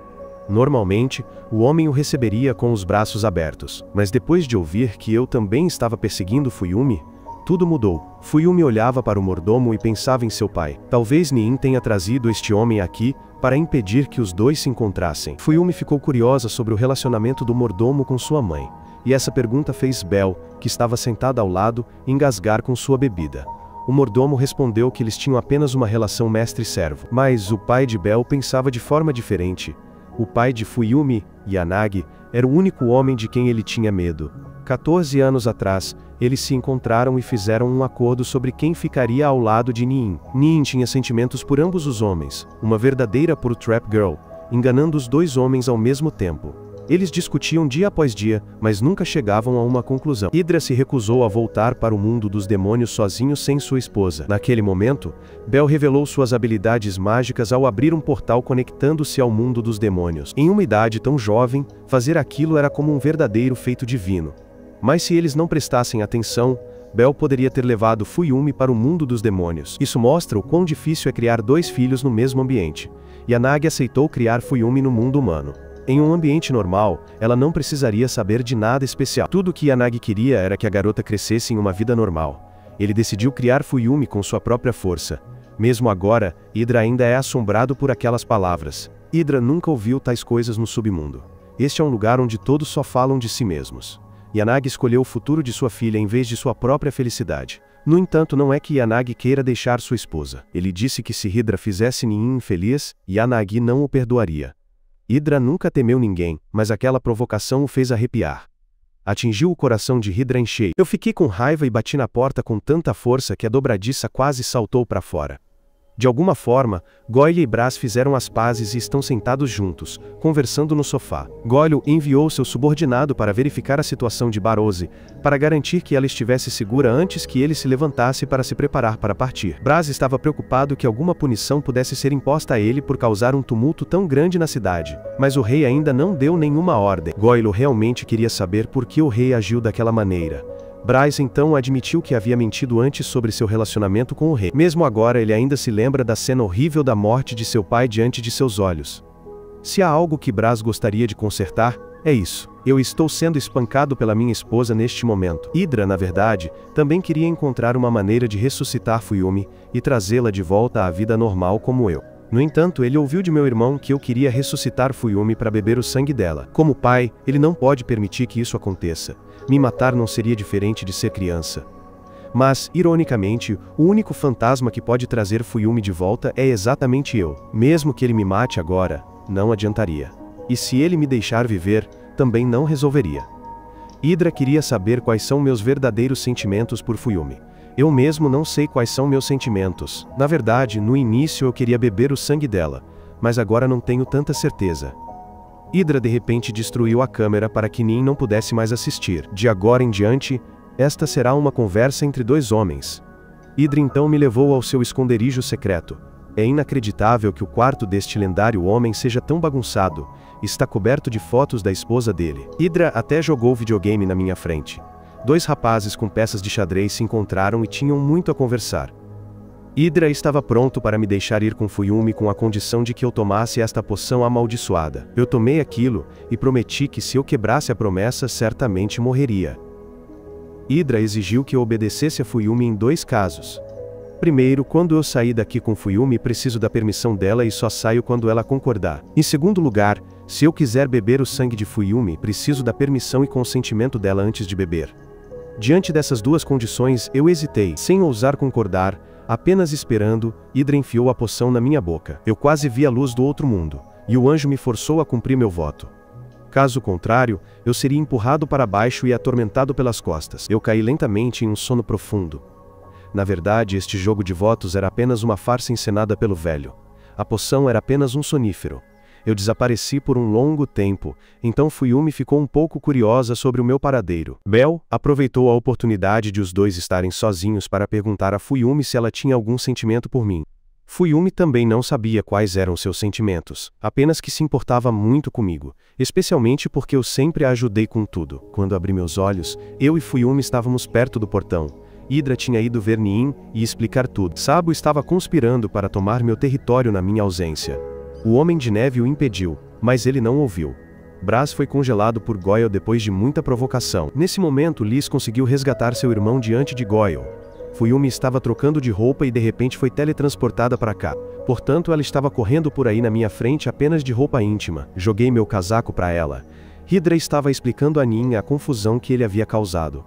Normalmente, o homem o receberia com os braços abertos, mas depois de ouvir que eu também estava perseguindo Fuyumi, tudo mudou. Fuyumi olhava para o mordomo e pensava em seu pai. Talvez Nin tenha trazido este homem aqui para impedir que os dois se encontrassem. Fuyumi ficou curiosa sobre o relacionamento do mordomo com sua mãe, e essa pergunta fez Bel, que estava sentada ao lado, engasgar com sua bebida. O mordomo respondeu que eles tinham apenas uma relação mestre-servo. Mas o pai de Bel pensava de forma diferente. O pai de Fuyumi, Yanagi, era o único homem de quem ele tinha medo. 14 anos atrás, eles se encontraram e fizeram um acordo sobre quem ficaria ao lado de Nin. Nin tinha sentimentos por ambos os homens, uma verdadeira por Trap Girl, enganando os dois homens ao mesmo tempo. Eles discutiam dia após dia, mas nunca chegavam a uma conclusão. Hydra se recusou a voltar para o mundo dos demônios sozinho sem sua esposa. Naquele momento, Bel revelou suas habilidades mágicas ao abrir um portal conectando-se ao mundo dos demônios. Em uma idade tão jovem, fazer aquilo era como um verdadeiro feito divino. Mas se eles não prestassem atenção, Bel poderia ter levado Fuyumi para o mundo dos demônios. Isso mostra o quão difícil é criar 2 filhos no mesmo ambiente. Yanagi aceitou criar Fuyumi no mundo humano. Em um ambiente normal, ela não precisaria saber de nada especial. Tudo o que Yanagi queria era que a garota crescesse em uma vida normal. Ele decidiu criar Fuyumi com sua própria força. Mesmo agora, Hydra ainda é assombrado por aquelas palavras. Hydra nunca ouviu tais coisas no submundo. Este é um lugar onde todos só falam de si mesmos. Yanagi escolheu o futuro de sua filha em vez de sua própria felicidade. No entanto, não é que Yanagi queira deixar sua esposa. Ele disse que se Hydra fizesse Nin infeliz, Yanagi não o perdoaria. Hydra nunca temeu ninguém, mas aquela provocação o fez arrepiar. Atingiu o coração de Hydra em cheio. Eu fiquei com raiva e bati na porta com tanta força que a dobradiça quase saltou para fora. De alguma forma, Goyle e Braz fizeram as pazes e estão sentados juntos, conversando no sofá. Goyle enviou seu subordinado para verificar a situação de Barose, para garantir que ela estivesse segura antes que ele se levantasse para se preparar para partir. Braz estava preocupado que alguma punição pudesse ser imposta a ele por causar um tumulto tão grande na cidade, mas o rei ainda não deu nenhuma ordem. Goyle realmente queria saber por que o rei agiu daquela maneira. Braz então admitiu que havia mentido antes sobre seu relacionamento com o rei. Mesmo agora ele ainda se lembra da cena horrível da morte de seu pai diante de seus olhos. Se há algo que Braz gostaria de consertar, é isso. Eu estou sendo espancado pela minha esposa neste momento. Hydra, na verdade, também queria encontrar uma maneira de ressuscitar Fuyumi e trazê-la de volta à vida normal como eu. No entanto, ele ouviu de meu irmão que eu queria ressuscitar Fuyumi para beber o sangue dela. Como pai, ele não pode permitir que isso aconteça. Me matar não seria diferente de ser criança. Mas, ironicamente, o único fantasma que pode trazer Fuyumi de volta é exatamente eu. Mesmo que ele me mate agora, não adiantaria. E se ele me deixar viver, também não resolveria. Hydra queria saber quais são meus verdadeiros sentimentos por Fuyumi. Eu mesmo não sei quais são meus sentimentos. Na verdade, no início eu queria beber o sangue dela, mas agora não tenho tanta certeza. Hydra de repente destruiu a câmera para que Nin não pudesse mais assistir. De agora em diante, esta será uma conversa entre 2 homens. Hydra então me levou ao seu esconderijo secreto. É inacreditável que o quarto deste lendário homem seja tão bagunçado. Está coberto de fotos da esposa dele. Hydra até jogou videogame na minha frente. 2 rapazes com peças de xadrez se encontraram e tinham muito a conversar. Hydra estava pronto para me deixar ir com Fuyumi com a condição de que eu tomasse esta poção amaldiçoada. Eu tomei aquilo, e prometi que se eu quebrasse a promessa certamente morreria. Hydra exigiu que eu obedecesse a Fuyumi em 2 casos. Primeiro, quando eu sair daqui com Fuyumi, preciso da permissão dela e só saio quando ela concordar. Em segundo lugar, se eu quiser beber o sangue de Fuyumi, preciso da permissão e consentimento dela antes de beber. Diante dessas duas condições, eu hesitei, sem ousar concordar, apenas esperando. Hydra enfiou a poção na minha boca. Eu quase vi a luz do outro mundo, e o anjo me forçou a cumprir meu voto. Caso contrário, eu seria empurrado para baixo e atormentado pelas costas. Eu caí lentamente em um sono profundo. Na verdade, este jogo de votos era apenas uma farsa encenada pelo velho. A poção era apenas um sonífero. Eu desapareci por um longo tempo, então Fuyumi ficou um pouco curiosa sobre o meu paradeiro. Bel aproveitou a oportunidade de os dois estarem sozinhos para perguntar a Fuyumi se ela tinha algum sentimento por mim. Fuyumi também não sabia quais eram seus sentimentos, apenas que se importava muito comigo, especialmente porque eu sempre a ajudei com tudo. Quando abri meus olhos, eu e Fuyumi estávamos perto do portão. Hydra tinha ido ver Niin e explicar tudo. Sabo estava conspirando para tomar meu território na minha ausência. O Homem de Neve o impediu, mas ele não ouviu. Braz foi congelado por Goyle depois de muita provocação. Nesse momento, Liz conseguiu resgatar seu irmão diante de Goyle. Fuyumi estava trocando de roupa e de repente foi teletransportada para cá. Portanto, ela estava correndo por aí na minha frente apenas de roupa íntima. Joguei meu casaco para ela. Hydra estava explicando a Niin a confusão que ele havia causado.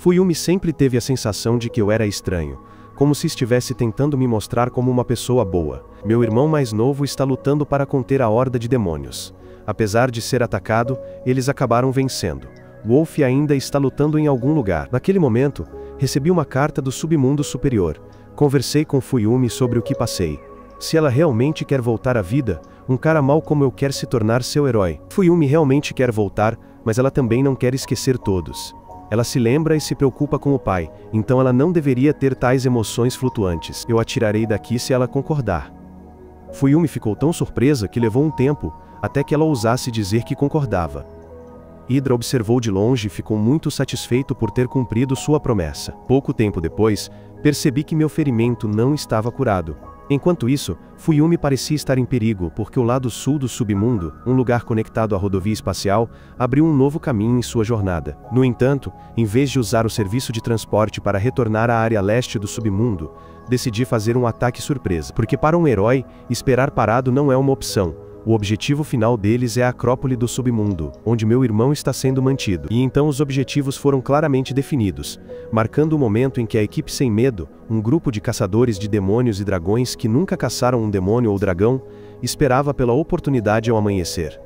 Fuyumi sempre teve a sensação de que eu era estranho, como se estivesse tentando me mostrar como uma pessoa boa. Meu irmão mais novo está lutando para conter a horda de demônios. Apesar de ser atacado, eles acabaram vencendo. Wolf ainda está lutando em algum lugar. Naquele momento, recebi uma carta do submundo superior. Conversei com Fuyumi sobre o que passei. Se ela realmente quer voltar à vida, um cara mau como eu quer se tornar seu herói. Fuyumi realmente quer voltar, mas ela também não quer esquecer todos. Ela se lembra e se preocupa com o pai, então ela não deveria ter tais emoções flutuantes. Eu a tirarei daqui se ela concordar. Fuyumi ficou tão surpresa que levou um tempo, até que ela ousasse dizer que concordava. Hydra observou de longe e ficou muito satisfeito por ter cumprido sua promessa. Pouco tempo depois, percebi que meu ferimento não estava curado. Enquanto isso, Fuyumi parecia estar em perigo porque o lado sul do submundo, um lugar conectado à rodovia espacial, abriu um novo caminho em sua jornada. No entanto, em vez de usar o serviço de transporte para retornar à área leste do submundo, decidi fazer um ataque surpresa. Porque para um herói, esperar parado não é uma opção. O objetivo final deles é a Acrópole do Submundo, onde meu irmão está sendo mantido. E então os objetivos foram claramente definidos, marcando o momento em que a equipe Sem Medo, um grupo de caçadores de demônios e dragões que nunca caçaram um demônio ou dragão, esperava pela oportunidade ao amanhecer.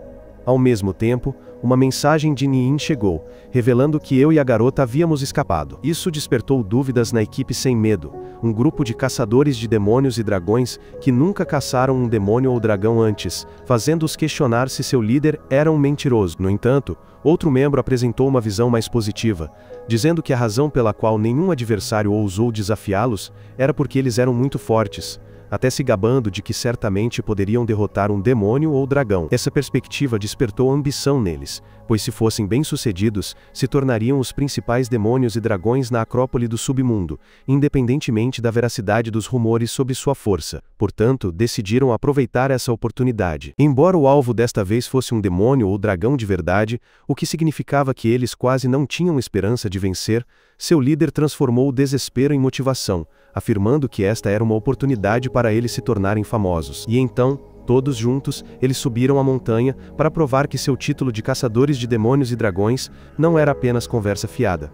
Ao mesmo tempo, uma mensagem de Niin chegou, revelando que eu e a garota havíamos escapado. Isso despertou dúvidas na equipe Sem Medo, um grupo de caçadores de demônios e dragões que nunca caçaram um demônio ou dragão antes, fazendo-os questionar se seu líder era um mentiroso. No entanto, outro membro apresentou uma visão mais positiva, dizendo que a razão pela qual nenhum adversário ousou desafiá-los era porque eles eram muito fortes, até se gabando de que certamente poderiam derrotar um demônio ou dragão. Essa perspectiva despertou ambição neles, pois se fossem bem-sucedidos, se tornariam os principais demônios e dragões na Acrópole do Submundo, independentemente da veracidade dos rumores sobre sua força. Portanto, decidiram aproveitar essa oportunidade. Embora o alvo desta vez fosse um demônio ou dragão de verdade, o que significava que eles quase não tinham esperança de vencer, seu líder transformou o desespero em motivação, afirmando que esta era uma oportunidade para eles se tornarem famosos. E então, todos juntos, eles subiram a montanha para provar que seu título de caçadores de demônios e dragões não era apenas conversa fiada.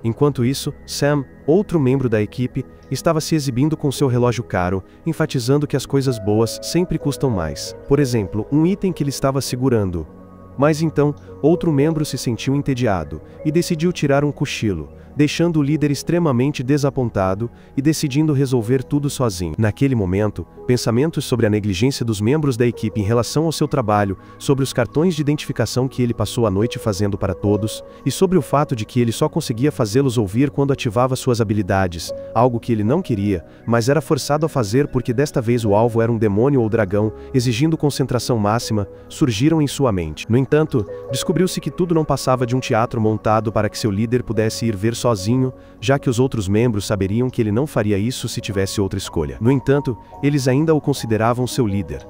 Enquanto isso, Sam, outro membro da equipe, estava se exibindo com seu relógio caro, enfatizando que as coisas boas sempre custam mais. Por exemplo, um item que ele estava segurando. Mas então, outro membro se sentiu entediado e decidiu tirar um cochilo, deixando o líder extremamente desapontado e decidindo resolver tudo sozinho. Naquele momento, pensamentos sobre a negligência dos membros da equipe em relação ao seu trabalho, sobre os cartões de identificação que ele passou a noite fazendo para todos, e sobre o fato de que ele só conseguia fazê-los ouvir quando ativava suas habilidades, algo que ele não queria, mas era forçado a fazer porque desta vez o alvo era um demônio ou dragão, exigindo concentração máxima, surgiram em sua mente. No entanto, descobriu-se que tudo não passava de um teatro montado para que seu líder pudesse ir ver sozinho, já que os outros membros saberiam que ele não faria isso se tivesse outra escolha. No entanto, eles ainda o consideravam seu líder.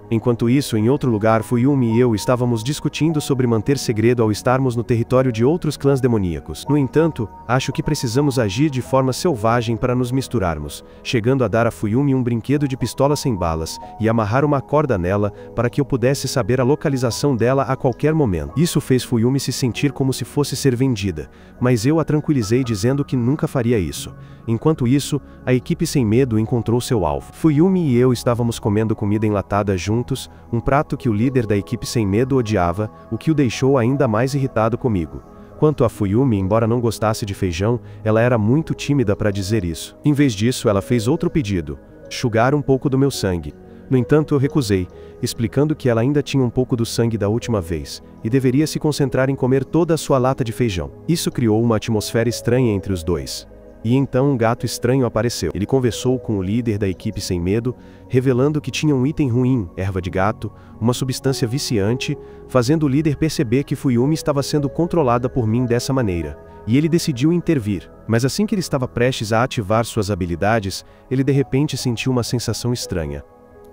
Enquanto isso, em outro lugar, Fuyumi e eu estávamos discutindo sobre manter segredo ao estarmos no território de outros clãs demoníacos. No entanto, acho que precisamos agir de forma selvagem para nos misturarmos, chegando a dar a Fuyumi um brinquedo de pistola sem balas, e amarrar uma corda nela, para que eu pudesse saber a localização dela a qualquer momento. Isso fez Fuyumi se sentir como se fosse ser vendida, mas eu a tranquilizei dizendo que nunca faria isso. Enquanto isso, a equipe sem medo encontrou seu alvo. Fuyumi e eu estávamos comendo comida enlatada juntos, um prato que o líder da equipe sem medo odiava, o que o deixou ainda mais irritado comigo. Quanto a Fuyumi, embora não gostasse de feijão, ela era muito tímida para dizer isso. Em vez disso, ela fez outro pedido: sugar um pouco do meu sangue. No entanto, eu recusei, explicando que ela ainda tinha um pouco do sangue da última vez, e deveria se concentrar em comer toda a sua lata de feijão. Isso criou uma atmosfera estranha entre os dois. E então um gato estranho apareceu. Ele conversou com o líder da equipe sem medo, revelando que tinha um item ruim, erva de gato, uma substância viciante, fazendo o líder perceber que Fuyumi estava sendo controlada por mim dessa maneira. E ele decidiu intervir. Mas assim que ele estava prestes a ativar suas habilidades, ele de repente sentiu uma sensação estranha.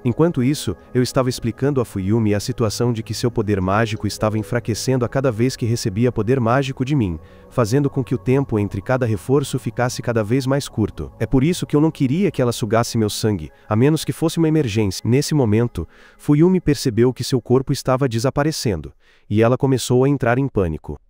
Enquanto isso, eu estava explicando a Fuyumi a situação de que seu poder mágico estava enfraquecendo a cada vez que recebia poder mágico de mim, fazendo com que o tempo entre cada reforço ficasse cada vez mais curto. É por isso que eu não queria que ela sugasse meu sangue, a menos que fosse uma emergência. Nesse momento, Fuyumi percebeu que seu corpo estava desaparecendo, e ela começou a entrar em pânico.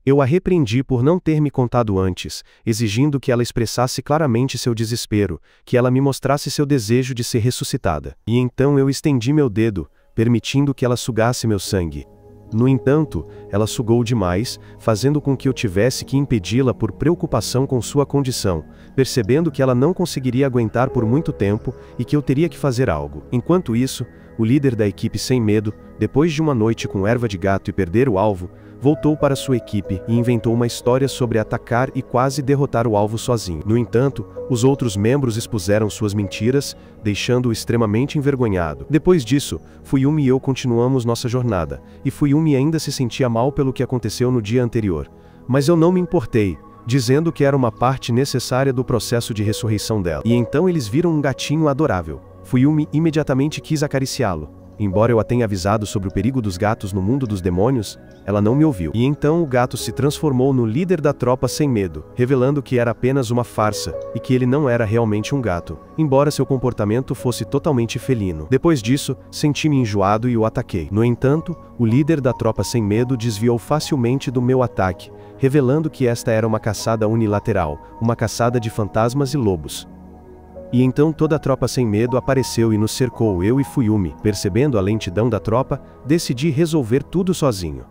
Eu a repreendi por não ter me contado antes, exigindo que ela expressasse claramente seu desespero, que ela me mostrasse seu desejo de ser ressuscitada. E então eu estendi meu dedo, permitindo que ela sugasse meu sangue. No entanto, ela sugou demais, fazendo com que eu tivesse que impedi-la por preocupação com sua condição, percebendo que ela não conseguiria aguentar por muito tempo e que eu teria que fazer algo. Enquanto isso, o líder da equipe sem medo, depois de uma noite com erva de gato e perder o alvo, voltou para sua equipe e inventou uma história sobre atacar e quase derrotar o alvo sozinho. No entanto, os outros membros expuseram suas mentiras, deixando-o extremamente envergonhado. Depois disso, Fuyumi e eu continuamos nossa jornada, e Fuyumi ainda se sentia mal pelo que aconteceu no dia anterior. Mas eu não me importei, dizendo que era uma parte necessária do processo de ressurreição dela. E então eles viram um gatinho adorável. Fuyumi imediatamente quis acariciá-lo. Embora eu a tenha avisado sobre o perigo dos gatos no mundo dos demônios, ela não me ouviu. E então o gato se transformou no líder da tropa sem medo, revelando que era apenas uma farsa, e que ele não era realmente um gato, embora seu comportamento fosse totalmente felino. Depois disso, senti-me enjoado e o ataquei. No entanto, o líder da tropa sem medo desviou facilmente do meu ataque, revelando que esta era uma caçada unilateral, uma caçada de fantasmas e lobos. E então toda a tropa sem medo apareceu e nos cercou, eu e Fuyumi. Percebendo a lentidão da tropa, decidi resolver tudo sozinho.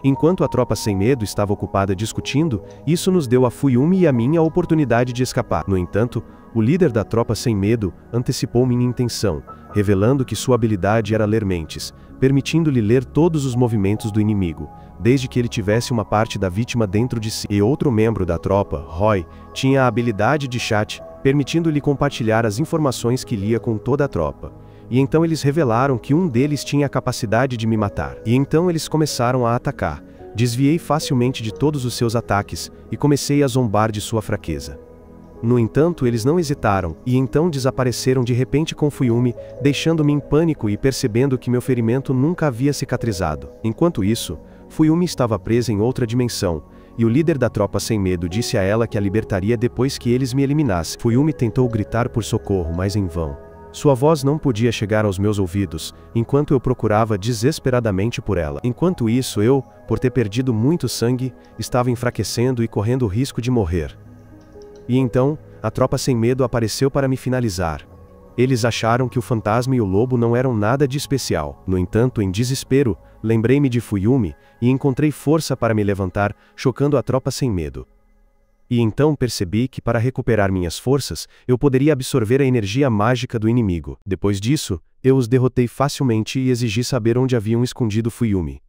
Enquanto a tropa sem medo estava ocupada discutindo, isso nos deu a Fuyumi e a mim a oportunidade de escapar. No entanto, o líder da tropa sem medo antecipou minha intenção, revelando que sua habilidade era ler mentes, permitindo-lhe ler todos os movimentos do inimigo, desde que ele tivesse uma parte da vítima dentro de si. E outro membro da tropa, Roy, tinha a habilidade de chat, permitindo-lhe compartilhar as informações que lia com toda a tropa. E então eles revelaram que um deles tinha a capacidade de me matar. E então eles começaram a atacar. Desviei facilmente de todos os seus ataques, e comecei a zombar de sua fraqueza. No entanto, eles não hesitaram, e então desapareceram de repente com Fuyumi, deixando-me em pânico e percebendo que meu ferimento nunca havia cicatrizado. Enquanto isso, Fuyumi estava presa em outra dimensão, e o líder da tropa sem medo disse a ela que a libertaria depois que eles me eliminassem. Fuyumi tentou gritar por socorro, mas em vão. Sua voz não podia chegar aos meus ouvidos, enquanto eu procurava desesperadamente por ela. Enquanto isso eu, por ter perdido muito sangue, estava enfraquecendo e correndo o risco de morrer. E então, a tropa sem medo apareceu para me finalizar. Eles acharam que o fantasma e o lobo não eram nada de especial. No entanto, em desespero, lembrei-me de Fuyumi, e encontrei força para me levantar, chocando a tropa sem medo. E então percebi que para recuperar minhas forças, eu poderia absorver a energia mágica do inimigo. Depois disso, eu os derrotei facilmente e exigi saber onde haviam escondido Fuyumi.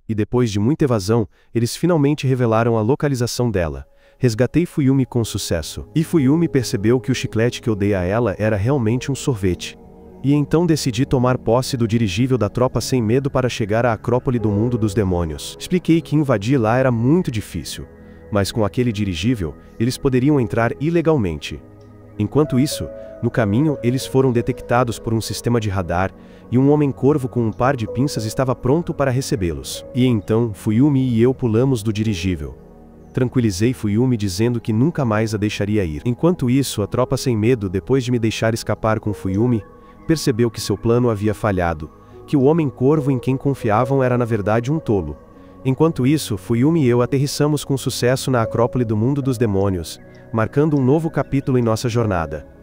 E depois de muita evasão, eles finalmente revelaram a localização dela. Resgatei Fuyumi com sucesso. E Fuyumi percebeu que o chiclete que eu dei a ela era realmente um sorvete. E então decidi tomar posse do dirigível da tropa sem medo para chegar à Acrópole do mundo dos demônios. Expliquei que invadir lá era muito difícil, mas com aquele dirigível, eles poderiam entrar ilegalmente. Enquanto isso, no caminho, eles foram detectados por um sistema de radar, e um homem-corvo com um par de pinças estava pronto para recebê-los. E então, Fuyumi e eu pulamos do dirigível. Tranquilizei Fuyumi dizendo que nunca mais a deixaria ir. Enquanto isso, a tropa sem medo, depois de me deixar escapar com Fuyumi, percebeu que seu plano havia falhado, que o homem-corvo em quem confiavam era na verdade um tolo. Enquanto isso, Fuyumi e eu aterrissamos com sucesso na Acrópole do Mundo dos Demônios, marcando um novo capítulo em nossa jornada.